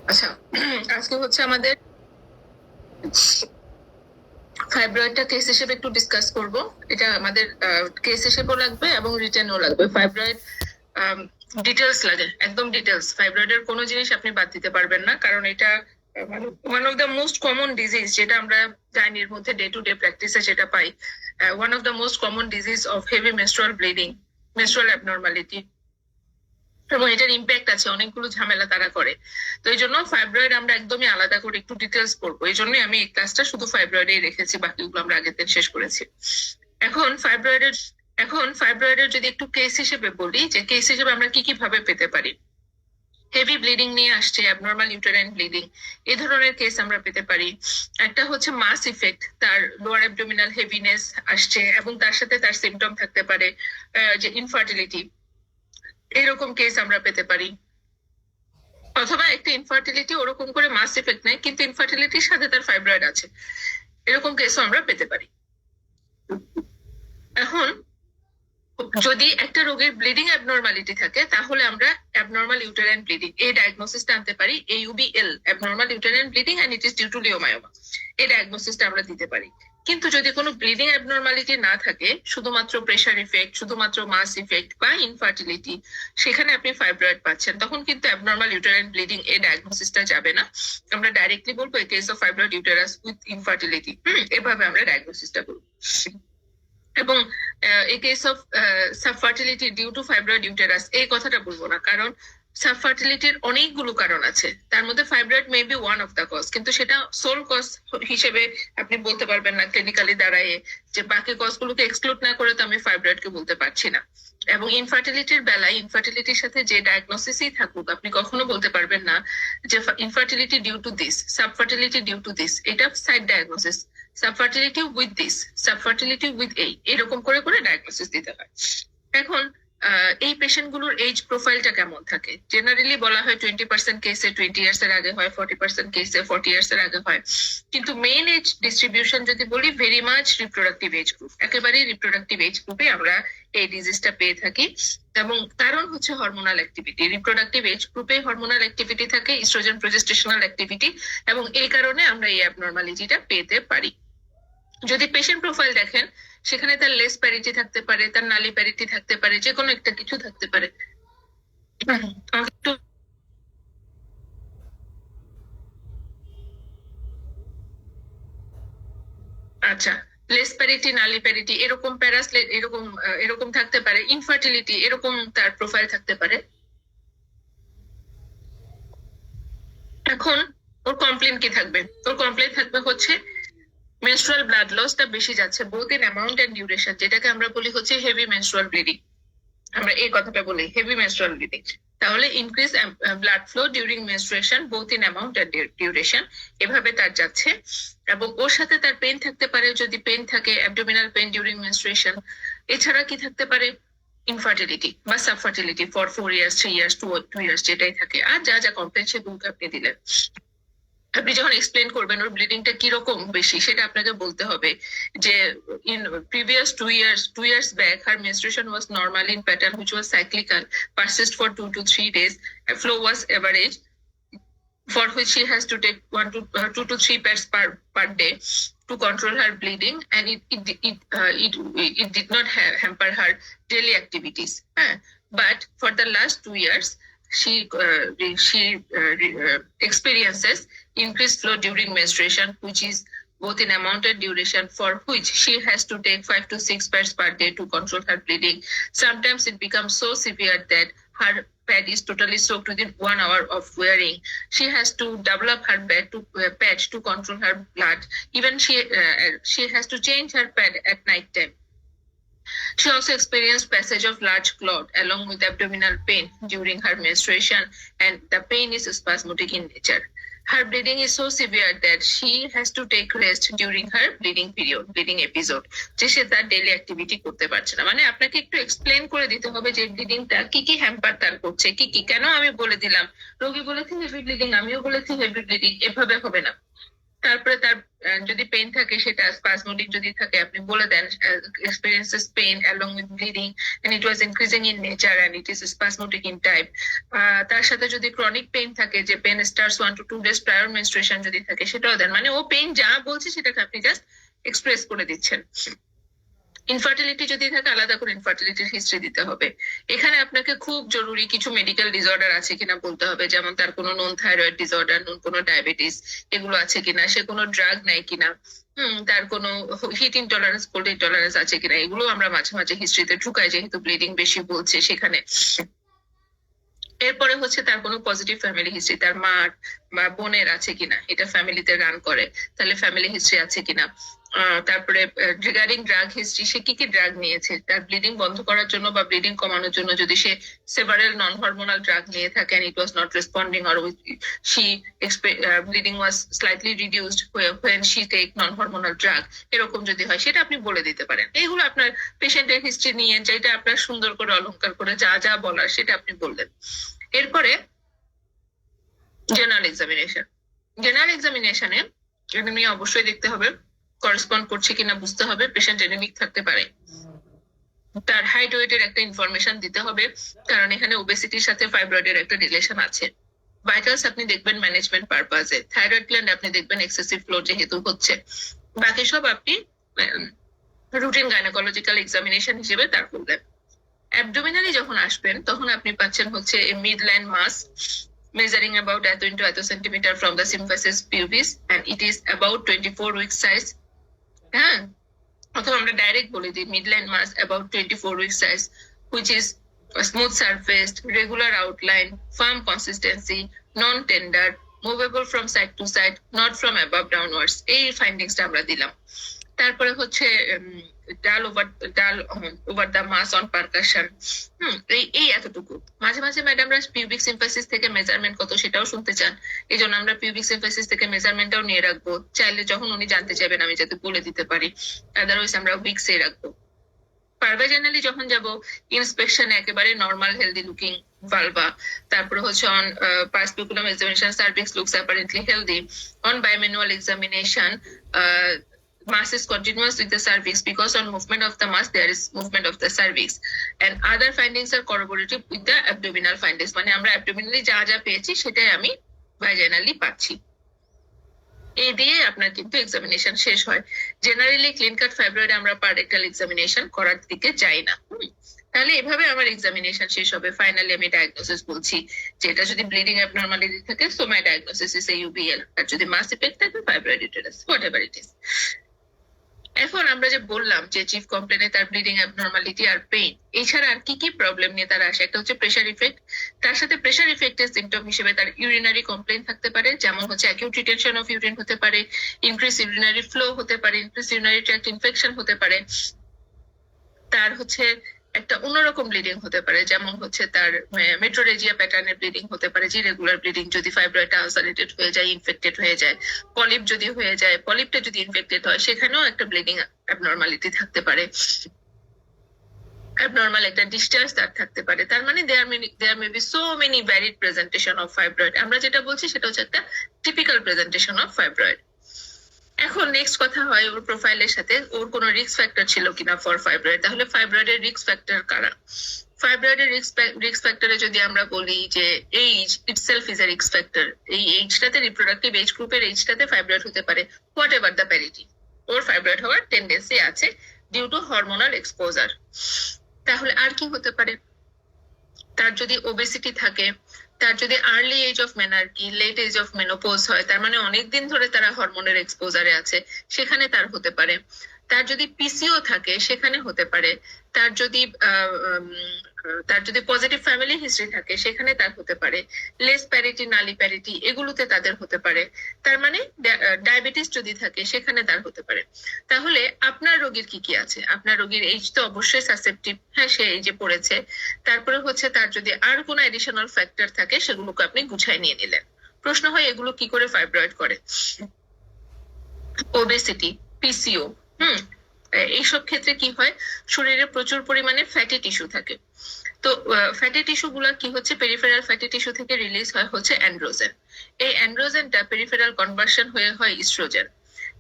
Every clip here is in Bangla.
আচ্ছা, আজকে হচ্ছে আমাদের ফাইব্রয়েডটা কেস হিসেবে একটু ডিসকাস করব। এটা আমাদের কেস হিসেবেও লাগবে এবং রিটেনও লাগবে। ফাইব্রয়েড ডিটেলস লাগে, একদম ডিটেলস। ফাইব্রয়েডের কোনো জিনিস আপনি বাদ দিতে পারবেন না, কারণ এটা one of the most common disease, যেটা আমরা গাইনির মধ্যে ডে টু ডে প্র্যাকটিসে যেটা পাই। One of the most common disease of heavy menstrual bleeding, menstrual abnormality, এবং এটার ইম্প্যাক্ট আছে, অনেকগুলো ঝামেলা তারা করে। তো এই জন্য ফাইব্রয়েড আমরা একদমই আলাদা করে একটু ডিটেলস পড়বো। এই জন্যই আমি এই ক্লাসটা শুধু ফাইব্রয়েডেই রেখেছি, বাকিগুলো আমরা আগের দিন শেষ করেছি। এখন ফাইব্রয়েডের যদি একটু কেস হিসেবে বলি, যে কেস হিসেবে আমরা কি কি ভাবে পেতে পারি। হেভি ব্লিডিং নিয়ে আসছে, অ্যাবনর্মাল ইউটেরাইন ব্লিডিং, এই ধরনের কেস আমরা পেতে পারি। একটা হচ্ছে মাস ইফেক্ট, তার লোয়ার অ্যাবডোমিনাল হেভিনেস আসছে এবং তার সাথে তার সিমটম থাকতে পারে যে ইনফার্টিলিটি, এরকম কেস আমরা পেতে পারি। অথবা একটা ইনফার্টিলিটি ওরকম করে মাস ইফেক্ট নেই, কিন্তু ইনফার্টিলিটির সাথে তার ফাইব্রয়েড আছে, এরকম কেসও আমরা পেতে পারি। এখন যদি একটা রোগের ব্লিডিং অ্যাবনর্মালিটি থাকে, তাহলে আমরা অ্যাবনর্মাল ইউটেরাইন ব্লিডিং এই ডায়াগনোসিসটা আনতে পারি। AUBL, abnormal uterine bleeding and it is due to leiomyoma, এই ডায়াগনোসিসটা আমরা দিতে পারি। কিন্তু যদি কোনো ব্লিডিং অ্যাবনর্মালিটি না থাকে, শুধুমাত্র প্রেশার ইফেক্ট, শুধুমাত্র মাস ইফেক্ট বা ইনফার্টিলিটি, সেখানে আপনি ফাইব্রয়েড পাচ্ছেন, তখন কিন্তু অ্যাবনর্মাল ইউটেরাইন ব্লিডিং এই ডায়াগনোসিসটা যাবে না। আমরা ডাইরেক্টলি বলবো a case of fibroid uterus with infertility, এভাবে আমরা ডায়াগনোসিসটা করবো। এবং এই case of subfertility due to fibroid uterus এই কথাটা বলবো না, কারণ সাবফার্টিলিটির অনেকগুলো কারণ আছে, তার মধ্যে fibroid may be one of the cause, কিন্তু সেটা সোল কজ হিসেবে আপনি বলতে পারবেন না ক্লিনিক্যালি দাঁড়ায়, যে বাকি কজগুলোকে এক্সক্লুড না করে তো আমি ফাইব্রয়েডকে বলতে পারছি না। এবং ইনফার্টিলিটির বেলায় ইনফার্টিলিটির সাথে যে ডায়াগনোসিসই থাকুক, আপনি কখনো বলতে পারবেন না যে infertility due to this, subfertility due to this, এটা side diagnosis. Subfertility with this, subfertility with এই, এরকম করে করে ডায়াগনোসিস দিতে হয়। এখন এই পেশেন্ট গুলোর এজ প্রোফাইলটা কেমন থাকে? জেনারেলি বলা হয় 20% কেসে 20 ইয়ার্স এর আগে হয়, 40% কেসে 40 ইয়ার্স এর আগে হয়। কিন্তু মেইন এজ ডিস্ট্রিবিউশন যদি বলি, very much reproductive age group, একেবারেই রিপ্রোডাক্টিভ এজ গ্রুপে আমরা এই ডিজিজটা পেয়ে থাকি। এবং কারণ হচ্ছে হরমোনাল অ্যাক্টিভিটি, রিপ্রোডাক্টিভ এজ গ্রুপে হরমোনাল অ্যাক্টিভিটি থাকে, ইস্ট্রোজেন প্রজেস্টেশনাল অ্যাক্টিভিটি, এবং এই কারণে আমরা এই অ্যাবনর্মালিটিটা পেতে পারি। যদি পেশেন্ট প্রোফাইল দেখেন, সেখানে তার লেস প্যারিটি থাকতে পারে, তার নালি প্যারিটি থাকতে পারে, যে কোনো একটা কিছু থাকতে পারে। আচ্ছা, লেস প্যারিটি, নালি প্যারিটি, এরকম প্যারাসলেট, এরকম এরকম থাকতে পারে। ইনফার্টিলিটি, এরকম তার প্রোফাইল থাকতে পারে। এখন ওর কমপ্লেন কি থাকবে? ওর কমপ্লেন থাকবে হচ্ছে মেনস্ট্রুয়াল ব্লাড লসটা বেশি যাচ্ছে, both in amount and duration, যেটাকে আমরা বলি হচ্ছে হেভি মেনস্ট্রুয়াল ব্লিডিং। আমরা এই কথাটা বলি, হেভি মেনস্ট্রুয়াল ব্লিডিং। তাহলে increase blood flow during menstruation both in amount and duration, এভাবে তার যাচ্ছে। এবং ওর সাথে তার পেন থাকতে পারে, যদি পেন থাকে অ্যাবডোমিনাল পেন ডিউরিং মেনস্ট্রুয়েশন। এছাড়া কি থাকতে পারে? ইনফার্টিলিটি বা subfertility for 4 years, 3 years, 2 years, যেটাই থাকে। আর যা যা কমপ্লেন সেগুলোকে আপনি দিলেন। আপনি যখন এক্সপ্লেন করবেন ওর ব্লিডিংটা কিরকম বেশি, সেটা আপনাকে বলতে হবে যে in previous 2 years back her menstruation was normal in pattern which was cyclical, persist for 2 to 3 days, flow was average, for which she has to take 2 to 3 pads per day to control her bleeding, and it did not hamper her daily activities. But for the last 2 years she experiences increased flow during menstruation, which is both in amount and duration, for which she has to take 5 to 6 pads per day to control her bleeding. Sometimes it becomes so severe that her pad is totally soaked within 1 hour of wearing. She has to double up her pad to control her blood. Even she has to change her pad at night time. She also experienced passage of large clot along with abdominal pain during her menstruation, and the pain is spasmodic in nature. Her bleeding is so severe that she has to take rest during her bleeding episode, যে সে তার ডেইলি অ্যাক্টিভিটি করতে পারছে না। মানে আপনাকে একটু এক্সপ্লেন করে দিতে হবে যে ব্লিডিংটা কি কি হ্যাম্পার তার করছে, কি কি। কেন আমি বলে দিলাম, রোগী বলেছে হেভি ব্লিডিং, আমিও বলেছি হেভি ব্লিডিং, এভাবে হবে না। তারপরে তার যদি পেইন থাকে সেটা স্পাজমোডিক যদি থাকে আপনি বলে দেন experiences pain along with bleeding and it was increasing in nature and it is spasmodic in type। তার সাথে যদি ক্রনিক পেইন থাকে যে pen stars 1 to 2 days prior menstruation যদি থাকে সেটাও দেন, মানে ও পেইন যা বলছে সেটাকে আপনি জাস্ট এক্সপ্রেস করে দিচ্ছেন। ইনফার্টিলিটি যদি থাকে আলাদা করে ইনফার্টিলিটির হিস্ট্রি দিতে হবে। এখানে আপনাকে খুব জরুরি কিছু মেডিকেল ডিসঅর্ডার আছে কিনা বলতে হবে, যেমন তার কোনো নন থাইরয়েড ডিসঅর্ডার, নন কোনো ডায়াবেটিস এগুলো আছে কিনা, সে কোনো ড্রাগ নেয় কিনা, তার কোনো হিট ইনটলারেন্স কোল্ড ইনটলারেন্স আছে কিনা, এগুলো আমরা মাঝে মাঝে হিস্ট্রিতে ঢুকাই যেহেতু ব্লিডিং বেশি বলছে সেখানে। এরপরে হচ্ছে তার কোনো পজিটিভ ফ্যামিলি হিস্ট্রি, তার মা বা বোনের আছে কিনা, এটা ফ্যামিলিতে রান করে তাহলে ফ্যামিলি হিস্ট্রি আছে কিনা। তারপরে রিগার্ডিং ড্রাগ হিস্ট্রি, সে কি কি ড্রাগ নিয়েছে, তার ব্লিডিং বন্ধ করার জন্য বা ব্লিডিং কমানোর জন্য যদি সে সেভারেল নন হরমোনাল ড্রাগ নিয়ে থাকে and it was not responding or she bleeding was slightly reduced when she take non hormonal drug, এরকম যদি হয় সেটা আপনি বলে দিতে পারেন। এইগুলো আপনার পেশেন্টের হিস্ট্রি নিয়ে যেটা আপনার সুন্দর করে অলংকার করে যা যা বলার সেটা আপনি বললেন। এরপরে জেনারেল এক্সামিনেশন। জেনারেল এক্সামিনেশনে এনিমি অবশ্যই দেখতে হবে, করেসপন্ড করছে কিনা বুঝতে হবে, পেশেন্ট এনিমিক থাকতে পারে, তার হাইট ওয়েটের একটা ইনফরমেশন দিতে হবে কারণ এখানে ওবেসিটির সাথে ফাইব্রয়েডের একটা রিলেশন আছে। ভাইটালস আপনি দেখবেন ম্যানেজমেন্ট পারপাজে, থাইরয়েড গ্ল্যান্ড আপনি দেখবেন এক্সেসিভ ফ্লো যেহেতু হচ্ছে, বাকি সব আপনি রুটিন গাইনোকোলজিক্যাল এক্সামিনেশন হিসেবে তার করবেন। অ্যাবডোমিনালি যখন আসবেন তখন আপনি পাচ্ছেন হচ্ছে মিডলাইন মাস measuring about এত into এত centimetre from the symphysis pubis and it is about 24 week size। হ্যাঁ, অথবা আমরা ডাইরেক্ট বলে দিই midline mass about 24 week size which is smooth surfaced, regular outline, firm consistency, non tender, movable from side to side, not from above downwards। এই ফাইন্ডিংসটা আমরা দিলাম। তারপরে হচ্ছে dull over the mass on percussion, এই এতটুকু। মাঝে মাঝে ম্যাডামরা পিউবিক সিম্পাসিস থেকে মেজারমেন্ট কত সেটাও শুনতে চান, এই জন্য আমরা পিউবিক সিম্পাসিস থেকে মেজারমেন্টটাও নিয়ে রাখবো, চাইলে যখন উনি জানতে চাইবেন আমি যাতে বলে দিতে পারি, আদারওয়াইজ আমরা উইকসে রাখবো। পারভাজেনালি যখন যাব ইন্সপেকশনে একেবারে নর্মাল হেলদি লুকিং ভালভা, তারপরে হচ্ছে on per speculum examination cervix looks apparently healthy, on bimanual examination mass is continuous with the cervix because on movement of the mass there is movement of the cervix and other findings are corroborative with the abdominal findings, মানে আমরা অ্যাবডোমিনালি যা যা পেয়েছি সেটাই আমি ভাইজানালি পাচ্ছি। এই দিয়ে আপনার কিন্তু এক্সামিনেশন শেষ হয়। জেনারেলি ক্লিন কাট ফাইব্রয়েড আমরা পাররেক্টাল এক্সামিনেশন করার দিকে যাই না। তাহলে এভাবে আমার এক্সামিনেশন শেষ হবে। ফাইনালি আমি ডায়াগনোসিস বলছি যে এটা যদি ব্লিডিং অ্যাবনরমালিটি থাকে so my diagnosis is AUBL, আর যদি মাস ইফেক্ট থাকে fibroid uterus, whatever it is. এখন আমরা যে বললাম যে চিফ কমপ্লেনে তার ব্লিডিং অ্যাবনরমালিটি আর পেইন, এছাড়া আর কি কি প্রবলেম নিয়ে তারা আসে, একটা হচ্ছে প্রেশার ইফেক্ট, তার সাথে প্রেশার ইফেক্টের সিমটম হিসেবে তার ইউরিনারি কমপ্লেন থাকতে পারে, যেমন হচ্ছে অ্যাকিউট রিটেনশন অফ ইউরিন হতে পারে, ইনক্রিজ ইউরিনারি ফ্লো হতে পারে, ইনক্রিজ ইউরিনারি ট্র্যাক্ট ইনফেকশন হতে পারে, তার হচ্ছে একটা অন্যরকম ব্লিডিং হতে পারে, যেমন হচ্ছে তার মেট্রোরেজিয়া প্যাটার্নের ব্লিডিং হতে পারে, যে রেগুলার ব্লিডিং যদি ফাইব্রয়েড আলসারেটেড হয়ে যায়, ইনফেক্টেড হয়ে যায়, পলিপ যদি হয়ে যায়, পলিপটা যদি ইনফেক্টেড হয় সেখানেও একটা ব্লিডিং অ্যাবনরমালিটি থাকতে পারে, abnormal একটা ডিসচার্জ তার থাকতে পারে। তার মানে there may be so many varied presentation of fibroid। আমরা যেটা বলছি সেটা হচ্ছে একটা টিপিক্যাল প্রেজেন্টেশন অফ ফাইব্রয়েড। এখন নেক্সট কথা হয় ওর প্রোফাইলের সাথে ওর কোনো রিস্ক ফ্যাক্টর ছিল কিনা ফর ফাইব্রয়েড। তাহলে ফাইব্রয়েডের রিস্ক ফ্যাক্টর কারা? ফাইব্রয়েডের রিস্ক ফ্যাক্টরে যদি আমরা বলি যে age itself is a risk factor, এই এইজটাতে রিপ্রোডাক্টিভ এজ গ্রুপের এইজটাতে ফাইব্রয়েড হতে পারে, what ever the parity, or fibroid হওয়ার টেন্ডেন্সি আছে ডিউ টু হরমোনাল এক্সপোজার। তাহলে আর কি হতে পারে? তার যদি ওবেসিটি থাকে, তার যদি early age of menarche, late age of menopause হয়, তার মানে অনেকদিন ধরে তারা হরমোনের এক্সপোজারে আছে, সেখানে তার হতে পারে। তার যদি পিসিও থাকে সেখানে হতে পারে। তার যদি পজিটিভ ফ্যামিলি হিস্ট্রি থাকে সেখানে তার হতে পারে। লেস প্যারিটি, নালি প্যারিটি এগুলোতে তাদের হতে পারে। তার মানে ডায়াবেটিস যদি থাকে সেখানে তার হতে পারে। তাহলে আপনার রোগীর কি কি আছে? আপনার রোগীর এইজ তো অবশ্যই সাসেপ্টিভ, হ্যাঁ সে এইজে পড়েছে। তারপরে হচ্ছে তার যদি আর কোনো এডিশনাল ফ্যাক্টর থাকে সেগুলোকে আপনি গুছাই নিয়ে নিলেন। প্রশ্ন হয় এগুলো কি করে ফাইব্রয়েড করে? ওবেসিটি, পিসিও, এইসব ক্ষেত্রে কি হয়, শরীরে প্রচুর পরিমাণে ফ্যাটি টিস্যু থাকে। তো ফ্যাটি টিস্যু গুলা কি হচ্ছে, পেরিফেরাল ফ্যাটি টিস্যু থেকে রিলিজ হয় হচ্ছে অ্যান্ড্রোজেন। এই অ্যান্ড্রোজেনটা পেরিফেরাল কনভার্সন হয়ে হয় ইস্ট্রোজেন,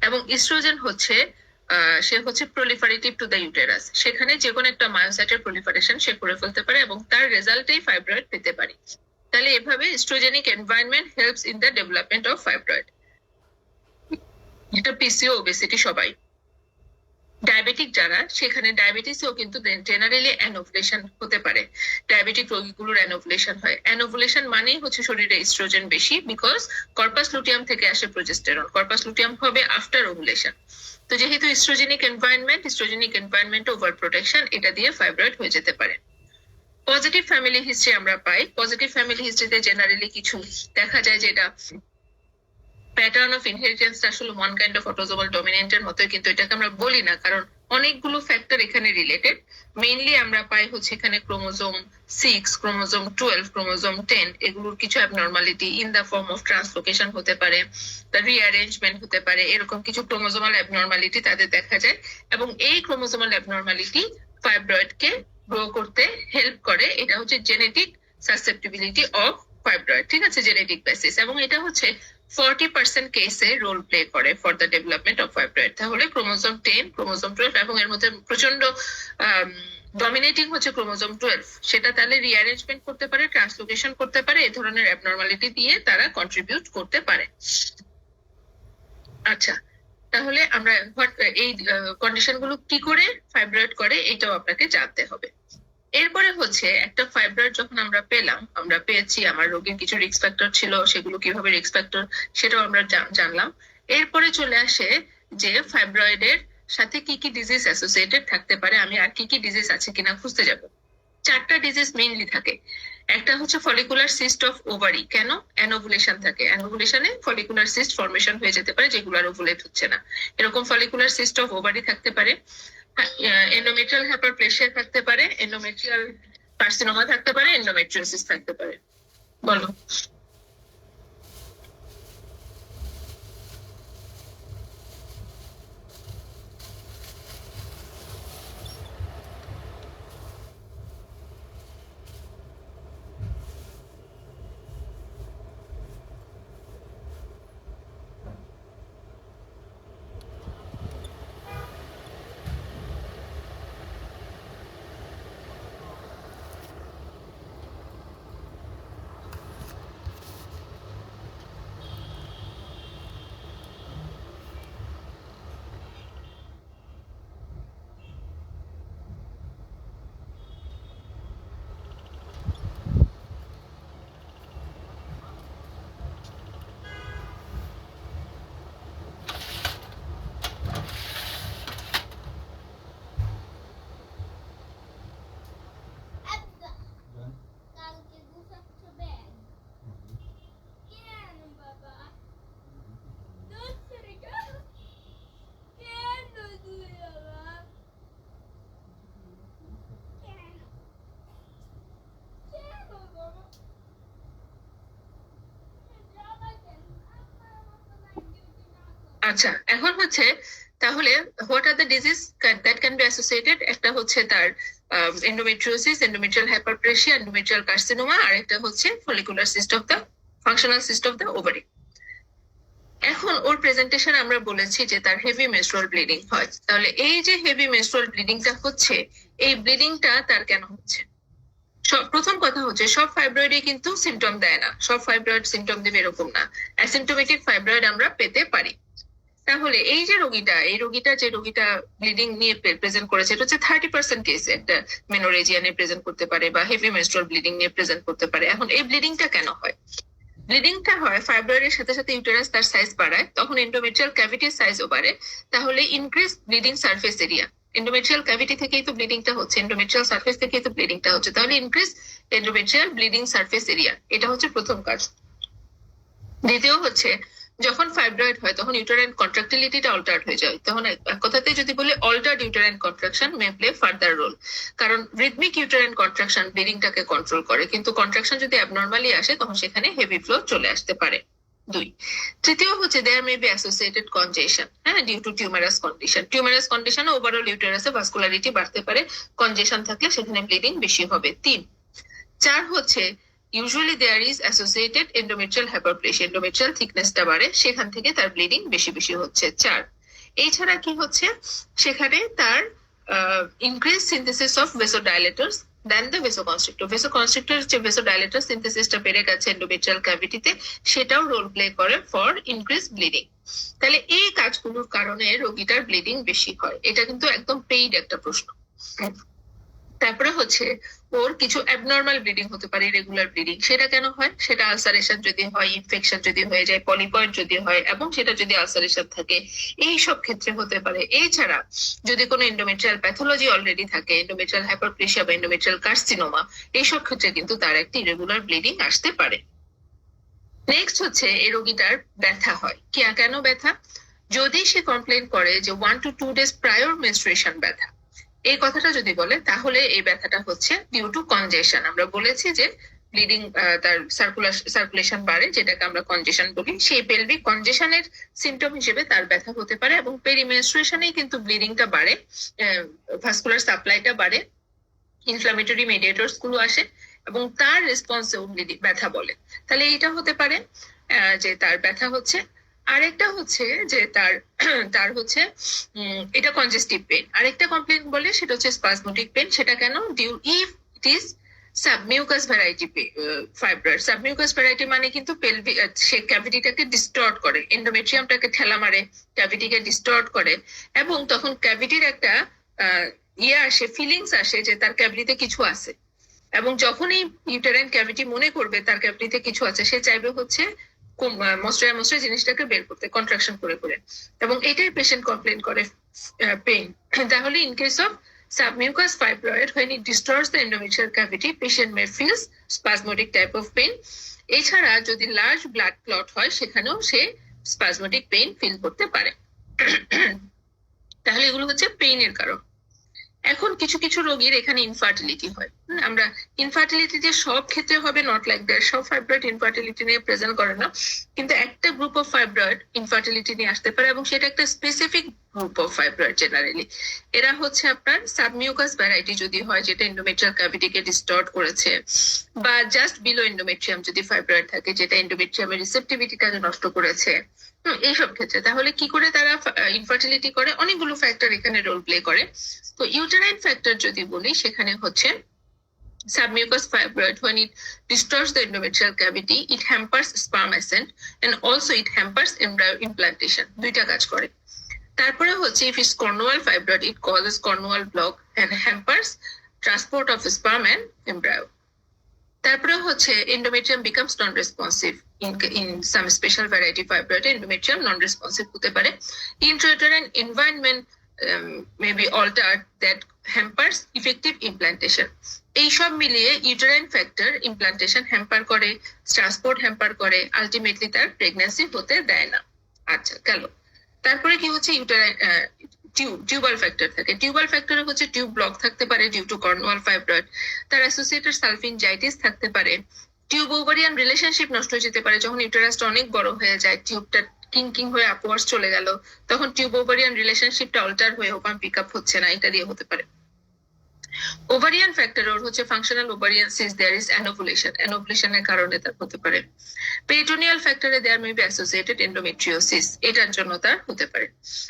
এবং ইস্ট্রোজেন হচ্ছে সে হচ্ছে প্রলিফারেটিভ টু দ্য ইউটেরাস। সেখানে যে কোনো একটা মায়োসাইটের প্রলিফারেশন সে করে ফেলতে পারে এবং তার রেজাল্টেই ফাইব্রয়েড পেতে পারি। তাহলে এভাবে oestrogenic environment helps in the development of fibroid. যেটা পিসিও ওবেসিটি সবাই, ডায়াবেটিক যারা, সেখানে ডায়াবেটিসেও কিন্তু জেনারেলি অ্যানোভুলেশন হতে পারে। ডায়াবেটিক রোগীগুলোর অ্যানোভুলেশন হয়। অ্যানোভুলেশন মানেই হচ্ছে শরীরে ইস্ট্রোজেন বেশি, বিকজ কর্পাস লুটিয়াম থেকে আসে প্রোজেস্টেরন। কর্পাস লুটিয়াম হবে আফটার ওভুলেশন। তো যেহেতু ইস্ট্রোজেনিক এনভায়রনমেন্ট ওভার প্রোটেকশন, এটা দিয়ে ফাইব্রয়েড হয়ে যেতে পারে। পজিটিভ ফ্যামিলি হিস্ট্রি আমরা পাই। পজিটিভ ফ্যামিলি হিস্ট্রিতে জেনারেলি কিছু দেখা যায়, যেটা প্যাটার্ন অফ ইনহেরিটেন্স আসলে ওয়ান কাইন্ড অফ অটোজোমাল ডমিনেন্টের মতো, কিন্তু এটাকে আমরা বলি না, কারণ অনেকগুলো ফ্যাক্টর এখানে রিলেটেড। মেইনলি আমরা পাই হচ্ছে এখানে ক্রোমোজোম 6, ক্রোমোজোম 12, ক্রোমোজোম 10, এগুলোর কিছু abnormality in the form of translocation হতে পারে, রিঅ্যারেঞ্জমেন্ট হতে পারে, এরকম কিছু ক্রোমোজোমাল অ্যাবনর্মালিটি তাদের দেখা যায়। এবং এই ক্রোমোজোমাল অ্যাবনর্মালিটি ফাইব্রয়েডকে গ্রো করতে হেল্প করে। এটা হচ্ছে জেনেটিক সাসেপ্টিবিলিটি অফ ফাইব্রয়েড, ঠিক আছে, জেনেটিক বেসিস। এবং এটা হচ্ছে 40% কেসে রোল প্লে করে for the development of fibroid. তাহলে ক্রোমোজোম 10, ক্রোমোজোম 12, এবং এর মধ্যে প্রচন্ড ডমিনেটিং হচ্ছে ক্রোমোজোম 12, সেটা তাহলে রিঅ্যারেঞ্জমেন্ট করতে পারে, ট্রান্সলোকেশন করতে পারে, এই ধরনের অ্যাবনর্মালিটি দিয়ে তারা কন্ট্রিবিউট করতে পারে। আচ্ছা, তাহলে আমরা এই কন্ডিশনগুলো কি করে ফাইব্রয়েড করে এটাও আপনাকে জানতে হবে। এরপরে হচ্ছে একটা ফাইব্রয়েড যখন আমরা পেলাম, আমরা পেয়েছি, আমার রোগীর কিছু রিস্ক ফ্যাক্টর ছিল, সেগুলো কিভাবে রিস্ক ফ্যাক্টর সেটাও আমরা জানলাম। এরপরে চলে আসে যে ফাইব্রয়েডের সাথে কি কি ডিজিজ অ্যাসোসিয়েটেড থাকতে পারে, আমি আর কি কি ডিজিজ আছে কিনা খুঁজতে যাব। 4টা ডিজিজ মেইনলি থাকে। একটা হচ্ছে ফলিকুলার সিস্ট অফ ওভারি। কেন? অ্যানোভুলেশন থাকে, অ্যানোভুলেশনে ফলিকুলার সিস্ট ফর্মেশন হয়ে যেতে পারে, যেগুলো আর ওভুলেট হচ্ছে না, এরকম ফলিকুলার সিস্ট অফ ওভারি থাকতে পারে। এন্ডোমেট্রিয়াল হাইপারপ্লেসিয়া থাকতে পারে, এন্ডোমেট্রিয়াল কার্সিনোমা থাকতে পারে, এন্ডোমেট্রিওসিস থাকতে পারে। বলো। আচ্ছা, এখন হচ্ছে তাহলে what are the disease that can be associated. একটা হচ্ছে তার endometriosis, endometrial hyperplasia, endometrial carcinoma, আর একটা হচ্ছে follicular cyst of the functional cyst of the ovary. এখন ওর প্রেজেন্টেশন আমরা বলেছি যে তার হেভি মেনস্ট্রুয়াল ব্লিডিং হয়। তাহলে এই যে হেভি মেনস্ট্রুয়াল ব্লিডিংটা হচ্ছে, এই ব্লিডিংটা তার কেন হচ্ছে? প্রথম কথা হচ্ছে সব ফাইব্রয়েডে কিন্তু সিমটম দেয় না, সব ফাইব্রয়েড সিমটম দেবে এরকম না। অ্যাসিমটোমেটিক ফাইব্রয়েড আমরা পেতে পারি। তাহলে এই যে রোগীটা ব্লিডিং নিয়ে প্রেজেন্ট করেছে, এটা হচ্ছে 30% কেসে একটা মেনোরেজিয়া নিয়ে প্রেজেন্ট করতে পারে বা হেভি মেনস্ট্রুয়াল ব্লিডিং নিয়ে প্রেজেন্ট করতে পারে। এখন এই ব্লিডিংটা কেন হয়? ব্লিডিংটা হয় ফাইব্রয়েডের সাথে সাথে ইউটেরাস তার সাইজ বাড়ায়, তখন এন্ডোমেট্রিয়াল ক্যাভিটির সাইজও বাড়ে, তাহলে increase bleeding surface area. Endometrial cavity থেকেই তো ব্লিডিংটা হচ্ছে, এন্ডোমেট্রিয়াল সারফেস থেকেই তো ব্লিডিংটা হচ্ছে, তাহলে increase endometrial bleeding surface area. এটা হচ্ছে প্রথম কাজ। দ্বিতীয় হচ্ছে যখন ফাইব্রয়েড হয় তখন ইউটেরাইন কন্ট্রাক্টিলিটিটা অল্টার্ড হয়ে যায়। তখন এক কথাতে যদি বলি অল্টার্ড ইউটেরাইন কন্ট্রাকশন মে প্লে ফার্দার রোল, কারণ রিদমিক ইউটেরাইন কন্ট্রাকশন ব্লিডিংটাকে কন্ট্রোল করে, কিন্তু কন্ট্রাকশন যদি অ্যাবনর্মালি আসে তখন সেখানে হেভি ফ্লো চলে আসতে পারে। 2। তৃতীয় হচ্ছে দেয়ার মে বি অ্যাসোসিয়েটেড কনজেশন, হ্যাঁ, ডিউ টু টিউমারাস কন্ডিশন। টিউমারাস কন্ডিশনে ওভারঅল ইউটেরাসে ভাস্কুলারিটি বাড়তে পারে, কনজেশন থাকলে সেখানে ব্লিডিং বেশি হবে। 3। 4 হচ্ছে usually there is associated endometrial hyperplasia, endometrial থিকনেসটা বাড়ে, সেখান থেকে তার ব্লিডিং বেশি বেশি হচ্ছে। 4। এছাড়া কি হচ্ছে, সেখানে তার increase synthesis of vasodilators then the vasoconstrictor. Vasoconstrictor যে ভেসোডাইলেটর সিনথেসিসটা বেড়ে গেছে এন্ডোমেট্রিয়াল ক্যাভিটিতে, সেটাও রোল প্লে করে ফর ইনক্রিজ ব্লিডিং। তাহলে এই কাজগুলোর কারণে রোগীটার ব্লিডিং বেশি হয়। এটা কিন্তু একদম পেইড একটা প্রশ্ন। তারপরে হচ্ছে ওর কিছু অ্যাবনর্মাল ব্লিডিং হতে পারে, রেগুলার ব্লিডিং। সেটা কেন হয়? সেটা আলসারেশন যদি হয়, ইনফেকশন যদি হয়ে যায়, পলিপয়েড যদি হয়, এবং সেটা যদি আলসারেশন থাকে, এই সব ক্ষেত্রে হতে পারে। এছাড়া যদি কোনো এন্ডোমেট্রিয়াল প্যাথোলজি অলরেডি থাকে, এন্ডোমেট্রিয়াল হাইপারপ্লেসিয়া বা এন্ডোমেট্রিয়াল কার্সিনোমা, এইসব ক্ষেত্রে কিন্তু তার একটি ইরেগুলার ব্লিডিং আসতে পারে। নেক্সট হচ্ছে এই রোগীটার ব্যথা হয়। কেন ব্যথা? যদি সে কমপ্লেন করে যে 1 to 2 days প্রায়র মেনস্ট্রুয়েশন ব্যথা, এই কথাটা যদি বলে, তাহলে এই ব্যথাটা হচ্ছে ডিউ টু কনজেশন। আমরা বলেছি যে ব্লিডিং, তার সার্কুলেশন বাড়ে, যেটাকে আমরা কনজেশন বলি। সেই পেলভিক কনজেশনের সিমটম হিসেবে তার ব্যথা হতে পারে, এবং পেরিমেনস্ট্রুয়েশনেই কিন্তু ব্লিডিংটা বাড়ে, ভাস্কুলার সাপ্লাইটা বাড়ে, ইনফ্লামেটরি মেডিয়েটরস গুলো আসে, এবং তার রেসপন্সে ব্যথা বলে। তাহলে এইটা হতে পারে যে তার ব্যথা হচ্ছে। আরেকটা হচ্ছে যে তার তার হচ্ছে এটা কনজেস্টিভ পেন। আরেকটা কমপ্লেন বলে সেটা হচ্ছে স্পাজমোটিক পেন। সেটা কেন? Due if it is submucous variety fibroid. Submucous variety মানে কিন্তু পেলভিক, সে ক্যাভিটিটাকে ডিস্টর্ট করে, এন্ডোমেট্রিয়ামটাকে ঠেলা মারে, ক্যাভিটিকে ডিস্টর্ট করে, এবং তখন ক্যাভিটির একটা আসে, ফিলিংস আসে যে তার ক্যাভিটিতে কিছু আছে। এবং যখনই ইউটেরাইন ক্যাভিটি মনে করবে তার ক্যাভিটিতে কিছু আছে, সে চাইবে হচ্ছে মশরা মশরা জিনিসটাকে বের করতে, কন্ট্রাকশন করে করে, এবং এটাই পেশেন্ট কমপ্লেন করে পেইন। তাহলে in case of submucous fibroid, when it disturbs the endometrial cavity, patient may feel spasmodic type of pain. এছাড়া যদি লার্জ ব্লাড ক্লট হয়, সেখানেও সে স্পাজমোটিক পেইন ফিল করতে পারে। তাহলে এগুলো হচ্ছে পেইনের কারণ। এখন কিছু কিছু রোগীর এখানে ইনফার্টিলিটি হয়। আমরা ইনফার্টিলিটি যে সব ক্ষেত্রে হবে নট লাইক দ্যাট, সব ফাইব্রয়েড ইনফার্টিলিটি নিয়ে প্রেজেন্ট করে না, কিন্তু একটা গ্রুপ অফ ফাইব্রয়েড ইনফার্টিলিটি নিয়ে আসতে পারে, এবং সেটা একটা specific group of fibroid. Generally এরা হচ্ছে আপনার সাবমিউকাস ভ্যারাইটি যদি হয়, যেটা এন্ডোমেট্রিয়াল ক্যাভিটিকে ডিস্টর্ট করেছে, বা জাস্ট বিলো এন্ডোমেট্রিয়াম যদি ফাইব্রয়েড থাকে, যেটা এন্ডোমেট্রিয়ামের রিসেপ্টিভিটিটাকে নষ্ট করেছে, এইসব ক্ষেত্রে। তাহলে কি করে তারা ইনফার্টিলিটি করে? অনেকগুলো ফ্যাক্টর এখানে রোল প্লে করে। তো ইউটেরাইন ফ্যাক্টর যদি বলি, সেখানে হচ্ছে submucous fibroid, when it disturbs the endometrial cavity, it hampers sperm ascent and also it hampers embryo implantation. দুইটা কাজ করে। তারপরে হচ্ছে if it's cornual fibroid, it causes cornual block and hampers transport of sperm and embryo. তারপরে হচ্ছে endometrium becomes non-responsive. In some special variety fibroid, endometrium non-responsive হতে পারে। Intrauterine environment may be altered that hampers effective implantation. এই সব মিলিয়ে ইউটেরাইন ফ্যাক্টর ইমপ্লান্টেশন হ্যাম্পার করে, ট্রান্সপোর্ট হ্যাম্পার করে, আলটিমেটলি তার প্রেগন্যান্সি হতে দেয় না। আচ্ছা, গেল। তারপরে কি হচ্ছে, ইউটেরাইন টিউবাল ফ্যাক্টর থাকে। টিউবাল ফ্যাক্টরে হচ্ছে টিউব ব্লক থাকতে পারে ডিউ টু কর্নুয়াল ফাইব্রয়েড, তার অ্যাসোসিয়েটেড সালফিনজাইটিস থাকতে পারে, টিউব ওভারিয়ান রিলেশনশিপ নষ্ট হয়ে যেতে পারে। যখন ইউটেরাসটা অনেক বড় হয়ে যায়, টিউবটা কিং হয়ে আপওয়ার্ডস চলে গেল, তখন টিউব ওভারিয়ান রিলেশনশিপটা অল্টার হয়ে ওভাম পিক আপ হচ্ছে না, এটা দিয়ে হতে পারে। ওভারিয়ান ফ্যাক্টর ওর হচ্ছে functional ovarian cyst there is anovulation, অ্যানোভুলেশনের কারণে তার হতে পারে। পেরিটোনিয়াল ফ্যাক্টরে there may be associated endometriosis, এটার জন্য তার হতে পারে।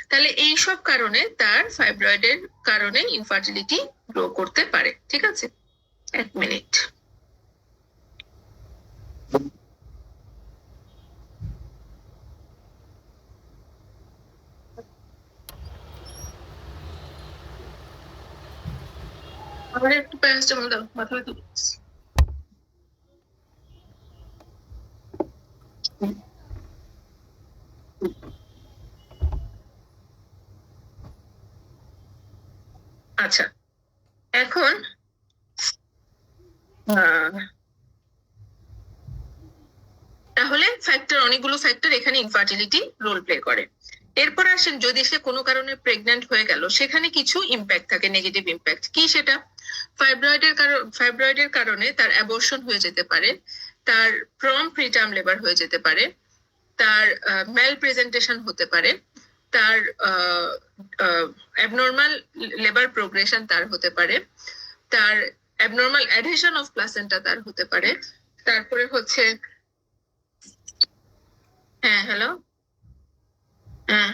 তাহলে এই সব কারণে তার ফাইব্রয়েডের কারণে ইনফার্টিলিটি গ্রো করতে পারে। ঠিক আছে, 1 মিনিট। আমার একটু প্যারাসিটামল দাও, মাথা ব্যথা করছে। আচ্ছা, এখন তাহলে ফ্যাক্টর, অনেকগুলো ফ্যাক্টর এখানে ইনফার্টিলিটি রোল প্লে করে। এরপর আসেন, যদি সে কোনো কারণে প্রেগন্যান্ট হয়ে গেল, সেখানে কিছু ইম্প্যাক্ট থাকে, নেগেটিভ ইম্প্যাক্ট। কি সেটা? ফাইব্রয়েডের কারণে তার অ্যাবর্শন হয়ে যেতে পারে, তার প্রম প্রিটার্ম লেবার হয়ে যেতে পারে, তার ম্যাল প্রেজেন্টেশন হতে পারে, তার অ্যাবনর্মাল লেবার প্রোগ্রেশন তার হতে পারে, তার অ্যাবনর্মাল অ্যাডহেশন অফ প্লাসেন্টা তার হতে পারে, তারপরে হচ্ছে হ্যাঁ হ্যালো হ্যাঁ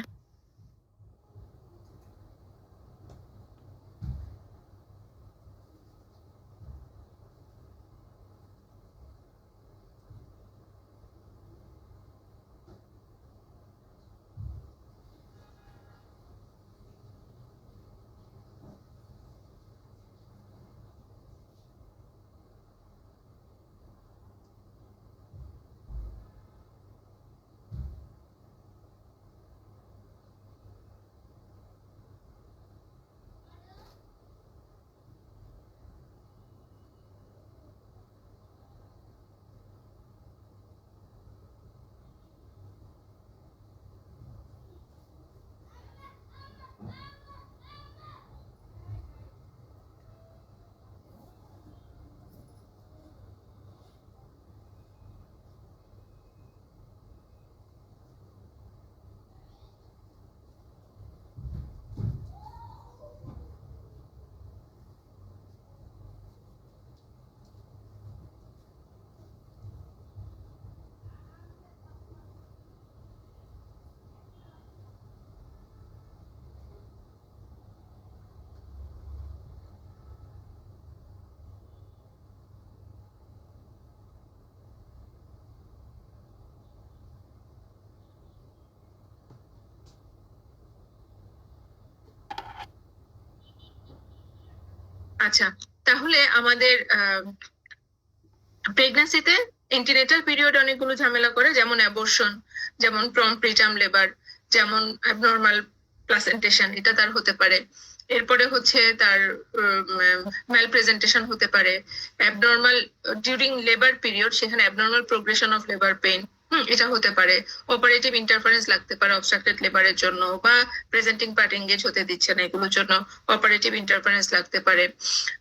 আচ্ছা, তাহলে আমাদের প্রেগন্যান্সিতে এন্টিনেটাল পিরিয়ড অনেকগুলো ঝামেলা করে, যেমন অ্যাবর্শন, যেমন প্রিটার্ম লেবার, যেমন অ্যাবনর্মাল প্লাসেন্টেশন, এটা তার হতে পারে। এরপরে হচ্ছে তার ম্যাল প্রেজেন্টেশন হতে পারে, অ্যাবনর্মাল ডিউরিং লেবার পিরিয়ড, সেখানে abnormal progression of labour pain, এটা হতে পারে। অপারেটিভ ইন্টারফারেন্স লাগতে পারে অবস্ট্রাক্টেড লেবারের জন্য, বা প্রেজেন্টিং পার্ট এঙ্গেজ হতে দিচ্ছে না, এগুলোর জন্য অপারেটিভ ইন্টারফারেন্স লাগতে পারে।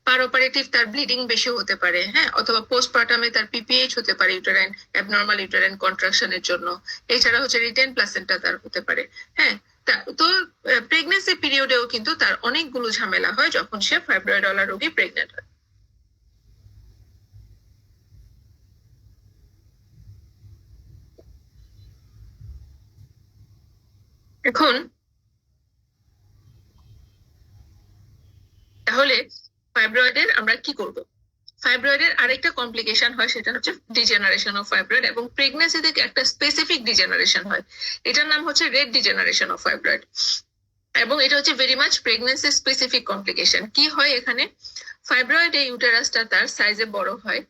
পার অপারেটিভ তার ব্লিডিং বেশি হতে পারে, হ্যাঁ, অথবা পোস্টপার্টামে তার পিপিএইচ হতে পারে ইউটেরাইন অ্যাবনর্মাল ইউটেরাইন কন্ট্রাকশনের জন্য। এছাড়া হচ্ছে রিটেন প্লাসেন্টা তার হতে পারে। হ্যাঁ, তো প্রেগনেন্সি পিরিয়ডেও কিন্তু তার অনেকগুলো ঝামেলা হয় যখন সে ফাইব্রয়েডওয়ালা রোগী প্রেগনেন্ট হয়। এখন তাহলে ফাইব্রয়েডের আমরা কি করব? ফাইব্রয়েডের আরেকটা কমপ্লিকেশন হয়, সেটা হচ্ছে ডিজেনারেশন অফ ফাইব্রয়েড, এবং প্রেগনেন্সিতে একটা স্পেসিফিক ডিজেনারেশন হয়, এটার নাম হচ্ছে রেড ডিজেনারেশন অফ ফাইব্রয়েড। এবং এটা হচ্ছে very much pregnancy specific complication. কি হয় এখানে? ফাইব্রয়েড এই ইউটেরাসটা তার সাইজে বড় হয়,